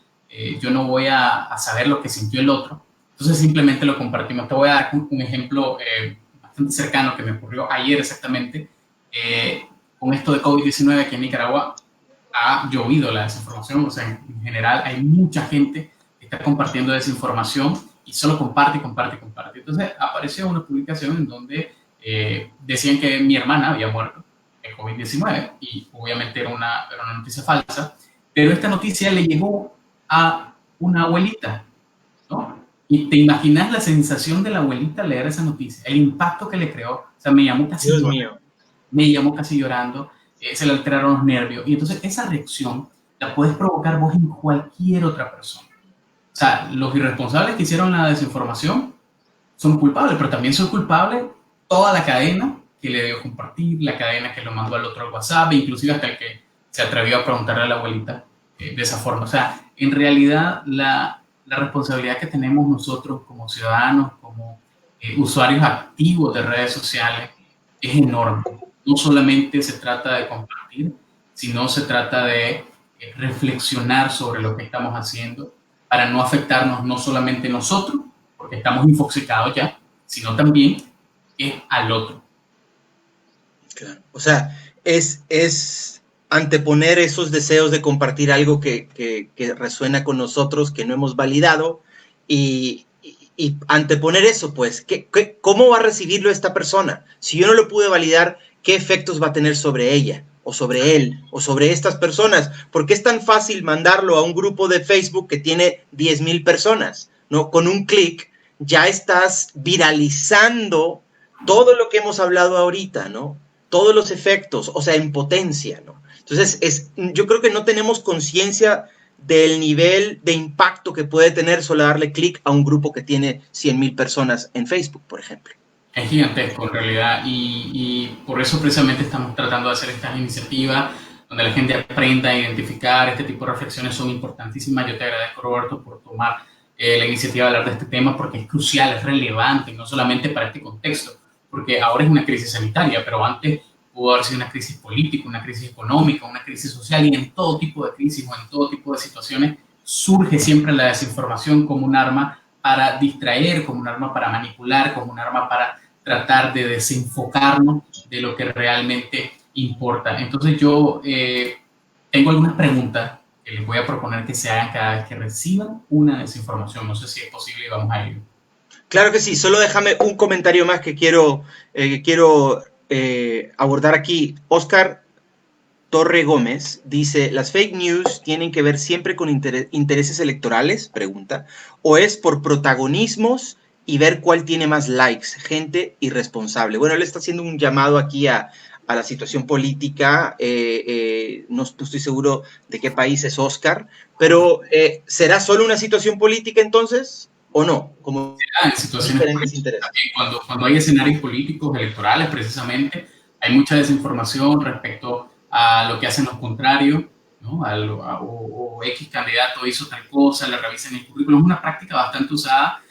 [SPEAKER 2] no voy a saber lo que sintió el otro, entonces simplemente lo compartimos. Te voy a dar un ejemplo bastante cercano que me ocurrió ayer exactamente. Con esto de COVID-19 aquí en Nicaragua ha llovido la desinformación, o sea, en general hay mucha gente que está compartiendo desinformación y solo comparte, comparte, comparte. Entonces apareció una publicación en donde decían que mi hermana había muerto de COVID-19 y obviamente era una noticia falsa, pero esta noticia le llegó a una abuelita, ¿no? Y te imaginas la sensación de la abuelita al leer esa noticia, el impacto que le creó, o sea,
[SPEAKER 1] Dios mío.
[SPEAKER 2] me llamó casi llorando, se le alteraron los nervios, y entonces esa reacción la puedes provocar vos en cualquier otra persona. O sea, los irresponsables que hicieron la desinformación son culpables, pero también son culpables toda la cadena que le dio compartir, la cadena que lo mandó al otro al WhatsApp, inclusive hasta el que se atrevió a preguntarle a la abuelita de esa forma. O sea, en realidad la la responsabilidad que tenemos nosotros como ciudadanos, como usuarios activos de redes sociales, es enorme. No solamente se trata de compartir, sino se trata de reflexionar sobre lo que estamos haciendo para no afectarnos no solamente nosotros, porque estamos infoxicados ya, sino también al otro.
[SPEAKER 1] Claro. O sea, es anteponer esos deseos de compartir algo que resuena con nosotros, que no hemos validado, y anteponer eso, pues, ¿cómo va a recibirlo esta persona? Si yo no lo pude validar, ¿qué efectos va a tener sobre ella, o sobre él, o sobre estas personas? Porque es tan fácil mandarlo a un grupo de Facebook que tiene 10,000 personas, ¿no? Con un clic ya estás viralizando todo lo que hemos hablado ahorita, ¿no? Todos los efectos, o sea, en potencia, ¿no? Entonces, yo creo que no tenemos conciencia del nivel de impacto que puede tener solo darle clic a un grupo que tiene 100,000 personas en Facebook, por ejemplo.
[SPEAKER 2] Es gigantesco en realidad y por eso precisamente estamos tratando de hacer estas iniciativas donde la gente aprenda a identificar este tipo de reflexiones son importantísimas. Yo te agradezco, Roberto, por tomar la iniciativa de hablar de este tema porque es crucial, es relevante, no solamente para este contexto, porque ahora es una crisis sanitaria, pero antes pudo haber sido una crisis política, una crisis económica, una crisis social, y en todo tipo de crisis o en todo tipo de situaciones surge siempre la desinformación como un arma para distraer, como un arma para manipular, como un arma para tratar de desenfocarnos de lo que realmente importa. Entonces yo tengo algunas preguntas que les voy a proponer que se hagan cada vez que reciban una desinformación. No sé si es posible y vamos a ello.
[SPEAKER 1] Claro que sí, solo déjame un comentario más que quiero abordar aquí. Oscar Torre Gómez dice, ¿las fake news tienen que ver siempre con intereses electorales? Pregunta. ¿O es por protagonismos y ver cuál tiene más likes? Gente irresponsable. Bueno, él está haciendo un llamado aquí a la situación política. No estoy seguro de qué país es Oscar, pero ¿será solo una situación política entonces? ¿O no? Como
[SPEAKER 2] en situaciones políticas, cuando hay escenarios políticos, electorales precisamente, hay mucha desinformación respecto a lo que hacen los contrarios, ¿no? O X candidato hizo tal cosa, le revisan el currículum. Es una práctica bastante usada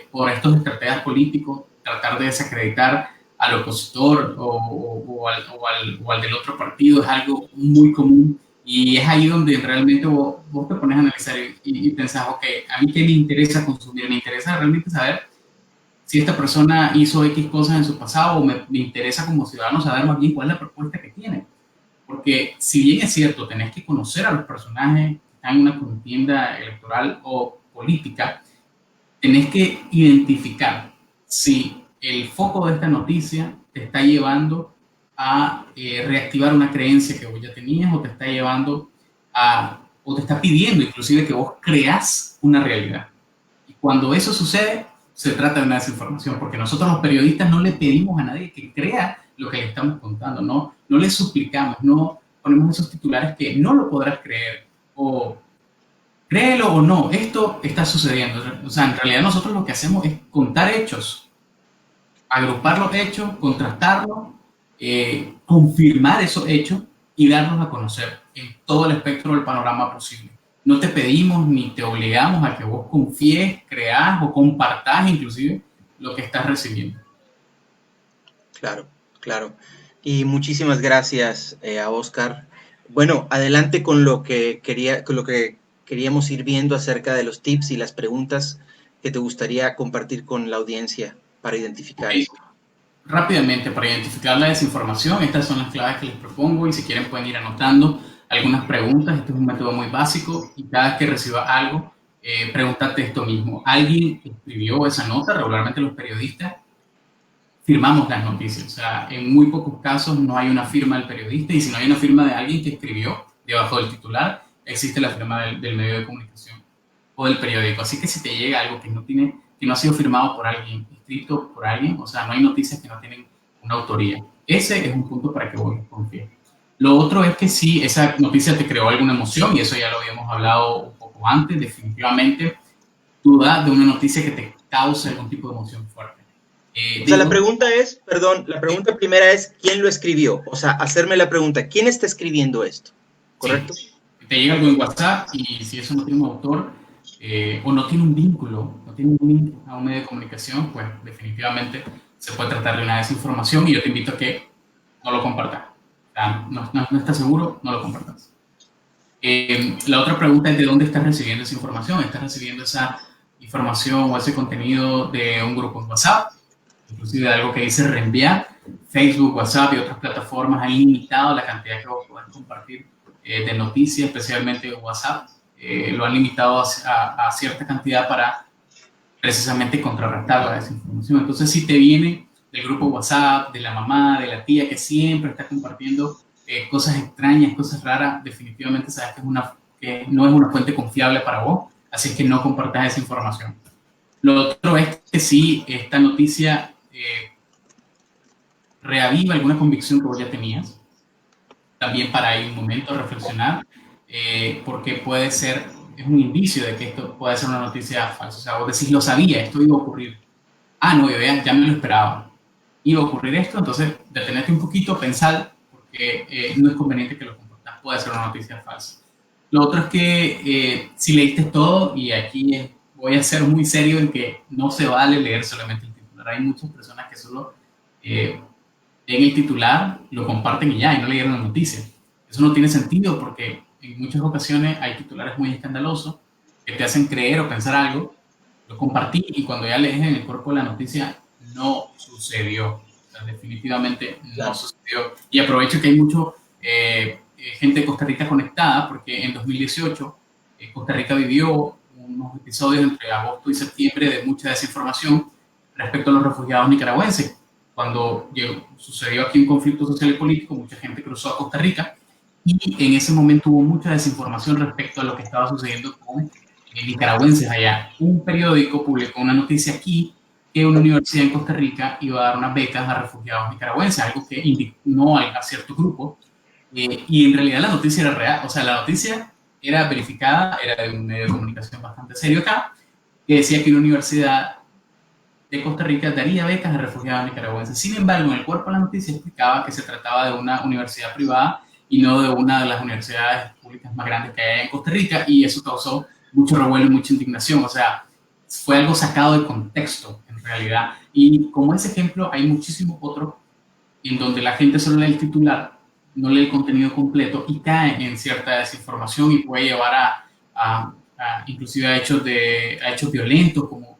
[SPEAKER 2] por estos estrategas políticos, tratar de desacreditar al opositor o al del otro partido es algo muy común. Y es ahí donde realmente vos te pones a analizar y pensás, ok, ¿a mí qué me interesa consumir? Me interesa realmente saber si esta persona hizo X cosas en su pasado o me interesa como ciudadano saber más bien cuál es la propuesta que tiene. Porque si bien es cierto, tenés que conocer a los personajes que están en una contienda electoral o política, tenés que identificar si el foco de esta noticia te está llevando a reactivar una creencia que vos ya tenías o te está llevando o te está pidiendo inclusive que vos creas una realidad. Y cuando eso sucede, se trata de una desinformación, porque nosotros los periodistas no le pedimos a nadie que crea lo que le estamos contando, no le suplicamos, no ponemos esos titulares que no lo podrás creer o créelo o no, esto está sucediendo. O sea, en realidad nosotros lo que hacemos es contar hechos, agrupar los hechos, contrastarlos, confirmar esos hechos y darlos a conocer en todo el espectro del panorama posible. No te pedimos ni te obligamos a que vos confíes, creas o compartas inclusive lo que estás recibiendo.
[SPEAKER 1] Claro, claro. Y muchísimas gracias a Oscar. Bueno, adelante con lo que queríamos ir viendo acerca de los tips y las preguntas que te gustaría compartir con la audiencia para identificar esto.
[SPEAKER 2] Rápidamente, para identificar la desinformación, estas son las claves que les propongo y si quieren pueden ir anotando algunas preguntas. Este es un método muy básico y cada vez que reciba algo, pregúntate esto mismo. ¿Alguien escribió esa nota? Regularmente los periodistas firmamos las noticias. O sea, en muy pocos casos no hay una firma del periodista y si no hay una firma de alguien que escribió debajo del titular, existe la firma del medio de comunicación o del periódico. Así que si te llega algo que no ha sido firmado por alguien, escrito por alguien, o sea, no hay noticias que no tienen una autoría. Ese es un punto para que vos confíes. Lo otro es que si esa noticia te creó alguna emoción, y eso ya lo habíamos hablado un poco antes, definitivamente duda de una noticia que te cause algún tipo de emoción fuerte.
[SPEAKER 1] O sea, la pregunta primera es, ¿quién lo escribió? O sea, hacerme la pregunta, ¿quién está escribiendo esto? ¿Correcto?
[SPEAKER 2] Sí. Te llega algo en WhatsApp y si eso no tiene un autor, o no tiene un vínculo, no tiene un link a un medio de comunicación, pues definitivamente se puede tratar de una desinformación y yo te invito a que no lo compartas. O sea, no estás seguro, no lo compartas. La otra pregunta es de dónde estás recibiendo esa información. ¿Estás recibiendo esa información o ese contenido de un grupo en WhatsApp? Inclusive de algo que dice reenviar. Facebook, WhatsApp y otras plataformas han limitado la cantidad que vos podés compartir de noticias, especialmente WhatsApp. Lo han limitado a cierta cantidad para precisamente contrarrestar la desinformación. Entonces, si te viene del grupo WhatsApp, de la mamá, de la tía que siempre está compartiendo cosas extrañas, cosas raras, definitivamente sabes que no es una fuente confiable para vos, así es que no compartas esa información. Lo otro es que si esta noticia reaviva alguna convicción que vos ya tenías, también para ir un momento a reflexionar, porque puede ser, es un indicio de que esto puede ser una noticia falsa. O sea, vos decís, lo sabía, esto iba a ocurrir. Ah, no, ya me lo esperaba. Iba a ocurrir esto, entonces detenete un poquito, pensar, porque no es conveniente que lo compartas, puede ser una noticia falsa. Lo otro es que si leíste todo, y aquí voy a ser muy serio en que no se vale leer solamente el titular. Hay muchas personas que solo en el titular lo comparten y ya, y no leyeron la noticia. Eso no tiene sentido porque en muchas ocasiones hay titulares muy escandalosos que te hacen creer o pensar algo, lo compartí y cuando ya lees en el cuerpo de la noticia, no sucedió. O sea, definitivamente no sucedió. Y aprovecho que hay mucho gente de Costa Rica conectada porque en 2018 Costa Rica vivió unos episodios entre agosto y septiembre de mucha desinformación respecto a los refugiados nicaragüenses. Cuando sucedió aquí un conflicto social y político, mucha gente cruzó a Costa Rica y en ese momento hubo mucha desinformación respecto a lo que estaba sucediendo con nicaragüenses allá. Un periódico publicó una noticia aquí que una universidad en Costa Rica iba a dar unas becas a refugiados nicaragüenses, algo que indignó a cierto grupo. Y en realidad la noticia era real, o sea, la noticia era verificada, era de un medio de comunicación bastante serio acá, que decía que una universidad de Costa Rica daría becas a refugiados nicaragüenses. Sin embargo, en el cuerpo de la noticia explicaba que se trataba de una universidad privada y no de una de las universidades públicas más grandes que hay en Costa Rica, y eso causó mucho revuelo y mucha indignación. O sea, fue algo sacado de contexto, en realidad. Y como ese ejemplo, hay muchísimos otros en donde la gente solo lee el titular, no lee el contenido completo y cae en cierta desinformación y puede llevar inclusive a hechos violentos, como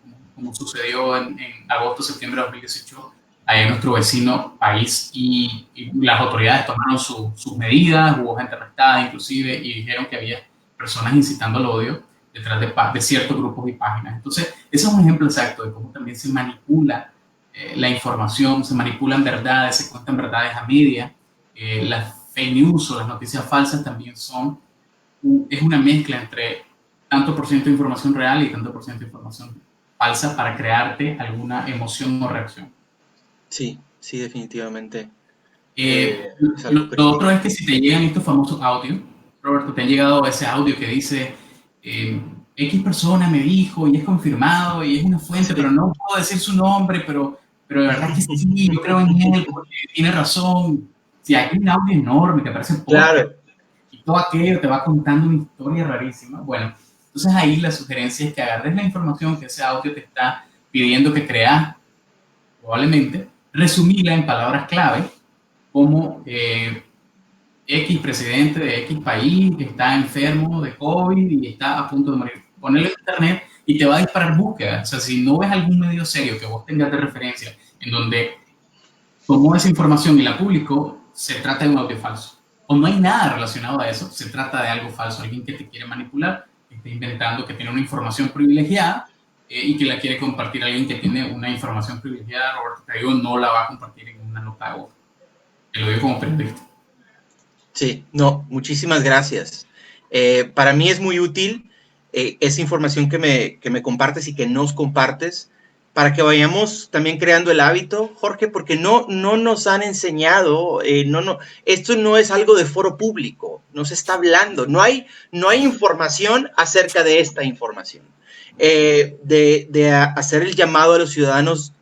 [SPEAKER 2] sucedió en agosto, septiembre de 2018, allá en nuestro vecino país, y las autoridades tomaron sus medidas, hubo gente arrestada inclusive, y dijeron que había personas incitando al odio detrás de ciertos grupos y páginas. Entonces, ese es un ejemplo exacto de cómo también se manipula la información, se manipulan verdades, se cuentan verdades a media. Las fake news o las noticias falsas también es una mezcla entre tanto por ciento de información real y tanto por ciento de información falsa para crearte alguna emoción o reacción.
[SPEAKER 1] Sí, sí, definitivamente.
[SPEAKER 2] Lo otro es que si te llegan estos famosos audios, Roberto, te han llegado ese audio que dice X persona me dijo y es confirmado y es una fuente, sí, pero no puedo decir su nombre, pero de verdad que sí, yo creo en él porque tiene razón. Si hay un audio enorme que aparece en podcast, claro, y todo aquello te va contando una historia rarísima, bueno, entonces ahí la sugerencia es que agarres la información que ese audio te está pidiendo que creas, probablemente, resumirla en palabras clave, como X presidente de X país que está enfermo de COVID y está a punto de morir. Ponelo en internet y te va a disparar búsquedas. O sea, si no ves algún medio serio que vos tengas de referencia en donde tomó esa información y la publicó, se trata de un audio falso. O no hay nada relacionado a eso, se trata de algo falso, alguien que te quiere manipular, que está inventando, que tiene una información privilegiada y que la quiere compartir a alguien que tiene una información privilegiada. Roberto, te digo, no la va a compartir en una nota de voz. Te lo digo como periodista.
[SPEAKER 1] Sí, no, muchísimas gracias. Para mí es muy útil esa información que me compartes y que nos compartes para que vayamos también creando el hábito, Jorge, porque no nos han enseñado, esto no es algo de foro público, no se está hablando, no hay información acerca de esta información, de hacer el llamado a los ciudadanos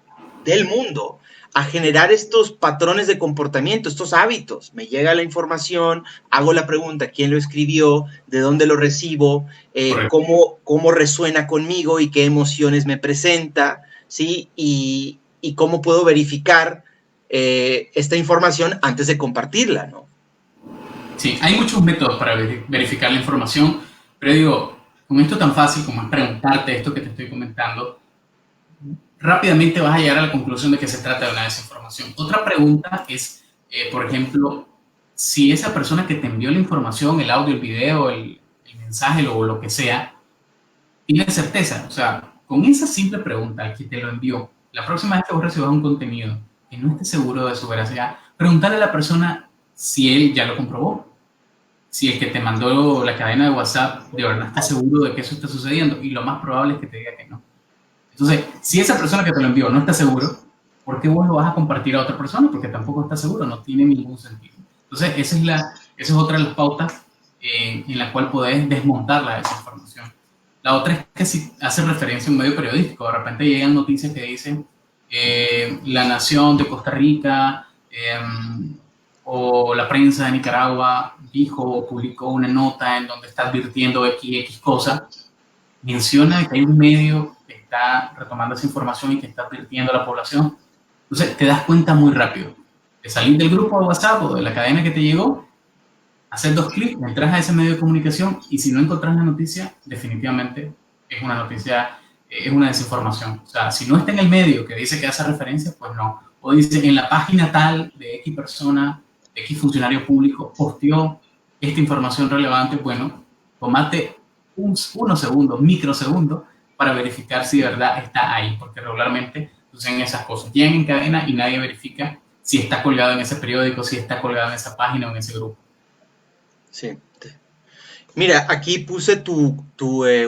[SPEAKER 1] del mundo a generar estos patrones de comportamiento, estos hábitos. Me llega la información, hago la pregunta, ¿quién lo escribió? ¿De dónde lo recibo? ¿Cómo resuena conmigo y qué emociones me presenta? ¿Sí? Y cómo puedo verificar esta información antes de compartirla, ¿no?
[SPEAKER 2] Sí, hay muchos métodos para verificar la información, pero digo, con esto tan fácil como es preguntarte esto que te estoy comentando, rápidamente vas a llegar a la conclusión de que se trata de una desinformación. Otra pregunta es, por ejemplo, si esa persona que te envió la información, el audio, el video, el mensaje o lo que sea, tiene certeza. O sea, con esa simple pregunta al que te lo envió, la próxima vez que vos recibas un contenido que no esté seguro de su veracidad, preguntarle a la persona si él ya lo comprobó. Si el que te mandó la cadena de WhatsApp de verdad está seguro de que eso está sucediendo, y lo más probable es que te diga que no. Entonces, si esa persona que te lo envió no está seguro, ¿por qué vos lo vas a compartir a otra persona? Porque tampoco está seguro, no tiene ningún sentido. Entonces, esa es otra de las pautas en la cual podés desmontar la desinformación. La otra es que si hace referencia a un medio periodístico, de repente llegan noticias que dicen La Nación de Costa Rica o la prensa de Nicaragua dijo o publicó una nota en donde está advirtiendo X cosa, menciona que hay un medio que está retomando esa información y que está advirtiendo a la población. Entonces te das cuenta muy rápido de salir del grupo de WhatsApp o de la cadena que te llegó, hacer 2 clics, entras a ese medio de comunicación y si no encontrás la noticia, definitivamente es una noticia, es una desinformación. O sea, si no está en el medio que dice que hace referencia, pues no. O dice en la página tal de X persona, de X funcionario público, posteó esta información relevante, bueno, tomate unos segundos, microsegundos, para verificar si de verdad está ahí, porque regularmente suceden esas cosas. Llegan en cadena y nadie verifica si está colgado en ese periódico, si está colgado en esa página o en ese grupo.
[SPEAKER 1] Sí. Mira, aquí puse tu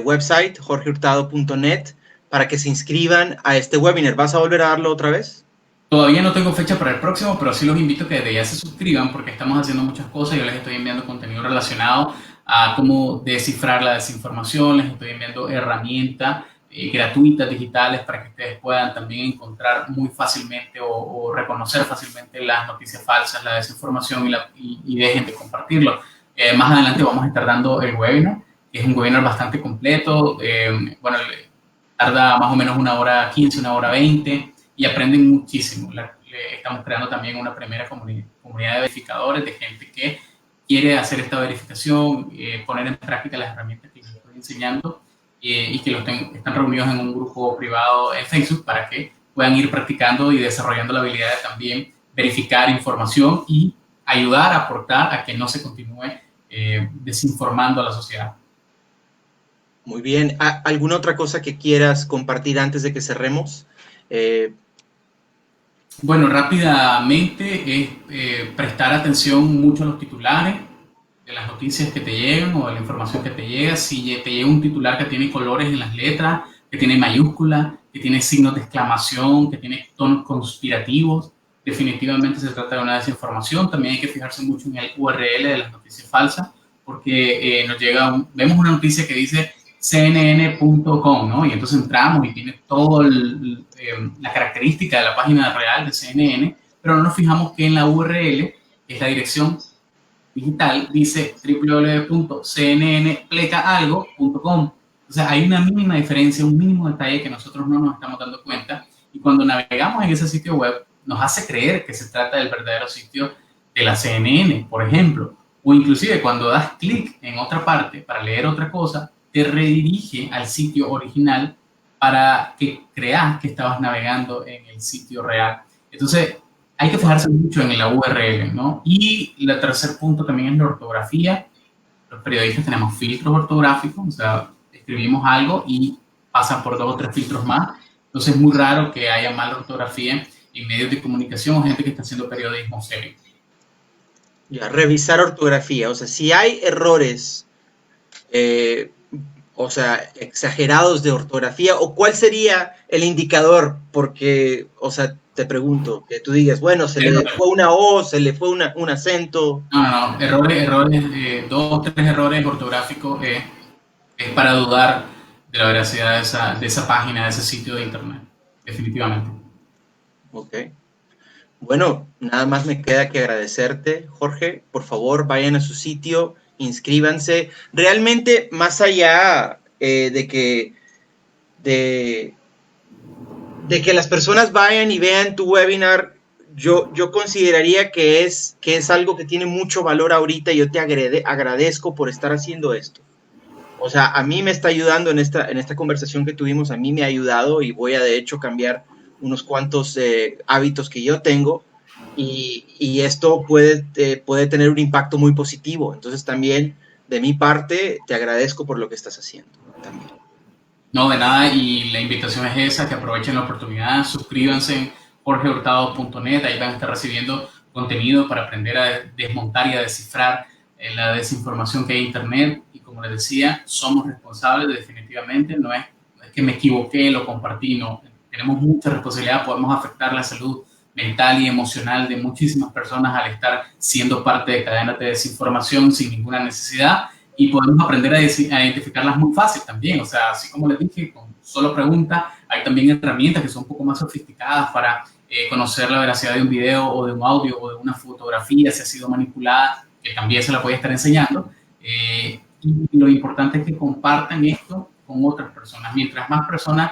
[SPEAKER 1] website, jorgehurtado.net, para que se inscriban a este webinar. ¿Vas a volver a darlo otra vez?
[SPEAKER 2] Todavía no tengo fecha para el próximo, pero sí los invito a que desde ya se suscriban porque estamos haciendo muchas cosas. Yo les estoy enviando contenido relacionado a cómo descifrar la desinformación, les estoy enviando herramientas gratuitas, digitales, para que ustedes puedan también encontrar muy fácilmente o reconocer fácilmente las noticias falsas, la desinformación y dejen de compartirlo. Más adelante vamos a estar dando el webinar, que es un webinar bastante completo. Bueno, tarda más o menos 1 hora 15, 1 hora 20 y aprenden muchísimo. Estamos creando también una primera comunidad de verificadores, de gente que quiere hacer esta verificación, poner en práctica las herramientas que les estoy enseñando y que están reunidos en un grupo privado en Facebook para que puedan ir practicando y desarrollando la habilidad de también verificar información y ayudar a aportar a que no se continúe desinformando a la sociedad.
[SPEAKER 1] Muy bien. ¿Alguna otra cosa que quieras compartir antes de que cerremos?
[SPEAKER 2] Bueno, rápidamente es prestar atención mucho a los titulares de las noticias que te llegan o de la información que te llega. Si te llega un titular que tiene colores en las letras, que tiene mayúsculas, que tiene signos de exclamación, que tiene tonos conspirativos, definitivamente se trata de una desinformación. También hay que fijarse mucho en el URL de las noticias falsas, porque vemos una noticia que dice cnn.com, ¿no? Y entonces entramos y tiene toda la característica de la página real de CNN, pero no nos fijamos que en la URL, que es la dirección digital, dice www.cnnplecaalgo.com. O sea, hay una mínima diferencia, un mínimo detalle que nosotros no nos estamos dando cuenta, y cuando navegamos en ese sitio web nos hace creer que se trata del verdadero sitio de la CNN, por ejemplo, o inclusive cuando das clic en otra parte para leer otra cosa, te redirige al sitio original para que creas que estabas navegando en el sitio real. Entonces, hay que fijarse mucho en la URL, ¿no? Y el tercer punto también es la ortografía. Los periodistas tenemos filtros ortográficos, o sea, escribimos algo y pasan por 2 o 3 filtros más. Entonces, es muy raro que haya mala ortografía en medios de comunicación o gente que está haciendo periodismo serio.
[SPEAKER 1] Ya, revisar ortografía. O sea, si hay errores o sea, exagerados de ortografía, o cuál sería el indicador, porque, o sea, te pregunto, que tú digas, bueno, se le fue una O, se le fue un acento.
[SPEAKER 2] No, errores, 2 o 3 errores ortográficos es para dudar de la veracidad de esa página, de ese sitio de internet, definitivamente.
[SPEAKER 1] Ok. Bueno, nada más me queda que agradecerte, Jorge. Por favor, vayan a su sitio, inscríbanse. Realmente, más allá de, de que las personas vayan y vean tu webinar, yo consideraría que es algo que tiene mucho valor ahorita y yo te agradezco por estar haciendo esto. O sea, a mí me está ayudando en esta conversación que tuvimos, a mí me ha ayudado y voy a de hecho cambiar unos cuantos hábitos que yo tengo y esto puede tener un impacto muy positivo. Entonces también de mi parte te agradezco por lo que estás haciendo también.
[SPEAKER 2] No, de nada, y la invitación es esa, que aprovechen la oportunidad, suscríbanse en jorgehurtado.net, ahí van a estar recibiendo contenido para aprender a desmontar y a descifrar la desinformación que hay en Internet. Y como les decía, somos responsables definitivamente, no es que me equivoqué, lo compartí, no, tenemos mucha responsabilidad, podemos afectar la salud mental y emocional de muchísimas personas al estar siendo parte de cadenas de desinformación sin ninguna necesidad y podemos aprender a identificarlas muy fácil también. O sea, así como les dije, con solo pregunta, hay también herramientas que son un poco más sofisticadas para conocer la veracidad de un video o de un audio o de una fotografía, si ha sido manipulada, que también se la puede estar enseñando. Y lo importante es que compartan esto con otras personas. Mientras más personas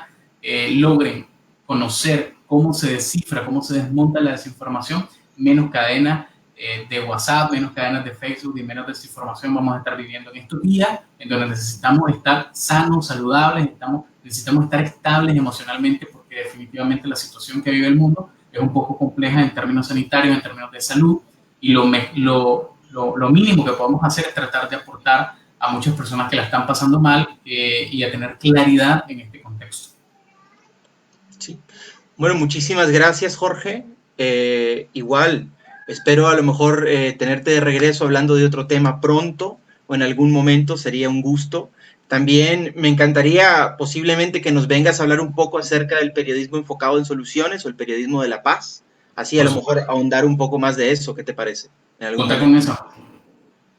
[SPEAKER 2] logren conocer cómo se descifra, cómo se desmonta la desinformación, menos cadenas de WhatsApp, menos cadenas de Facebook y menos desinformación vamos a estar viviendo en estos días, en donde necesitamos estar sanos, saludables, necesitamos estar estables emocionalmente, porque definitivamente la situación que vive el mundo es un poco compleja en términos sanitarios, en términos de salud, y lo mínimo que podemos hacer es tratar de aportar a muchas personas que la están pasando mal y a tener claridad en este contexto.
[SPEAKER 1] Sí. Bueno, muchísimas gracias, Jorge. Igual, espero a lo mejor tenerte de regreso hablando de otro tema pronto o en algún momento, sería un gusto. También me encantaría posiblemente que nos vengas a hablar un poco acerca del periodismo enfocado en soluciones o el periodismo de la paz. Así a
[SPEAKER 2] Por
[SPEAKER 1] lo mejor
[SPEAKER 2] supuesto.
[SPEAKER 1] ahondar un poco más de eso, ¿qué te parece? En algún
[SPEAKER 2] Contar con
[SPEAKER 1] momento.
[SPEAKER 2] eso.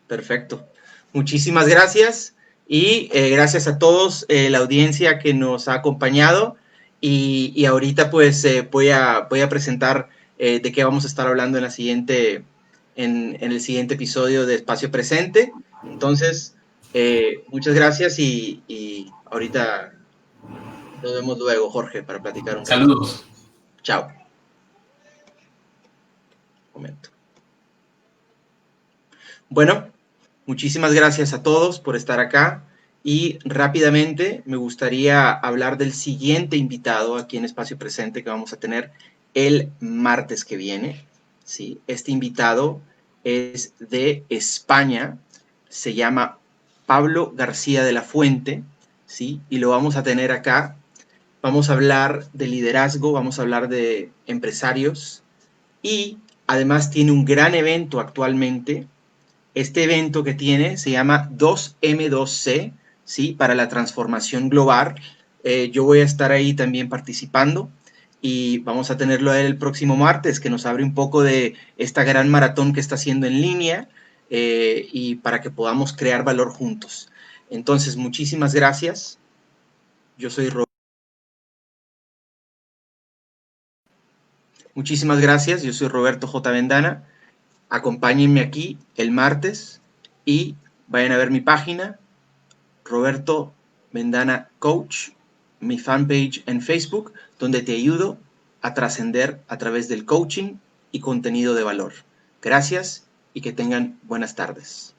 [SPEAKER 1] Perfecto. Muchísimas gracias y gracias a todos la audiencia que nos ha acompañado y ahorita pues voy a presentar de qué vamos a estar hablando en en el siguiente episodio de Espacio Presente. Entonces, muchas gracias y ahorita nos vemos luego, Jorge, para platicar un rato.
[SPEAKER 2] Saludos.
[SPEAKER 1] Chao. Momento. Bueno, muchísimas gracias a todos por estar acá y rápidamente me gustaría hablar del siguiente invitado aquí en Espacio Presente que vamos a tener el martes que viene. ¿Sí? Este invitado es de España, se llama Pablo García de la Fuente, ¿sí? Y lo vamos a tener acá. Vamos a hablar de liderazgo, vamos a hablar de empresarios y además tiene un gran evento actualmente. Este evento que tiene se llama 2M2C, ¿sí? Para la transformación global. Yo voy a estar ahí también participando y vamos a tenerlo el próximo martes, que nos abre un poco de esta gran maratón que está haciendo en línea y para que podamos crear valor juntos. Entonces, muchísimas gracias. Yo soy Muchísimas gracias. Yo soy Roberto J. Vendana. Acompáñenme aquí el martes y vayan a ver mi página Roberto Mendana Coach, mi fanpage en Facebook, donde te ayudo a trascender a través del coaching y contenido de valor. Gracias y que tengan buenas tardes.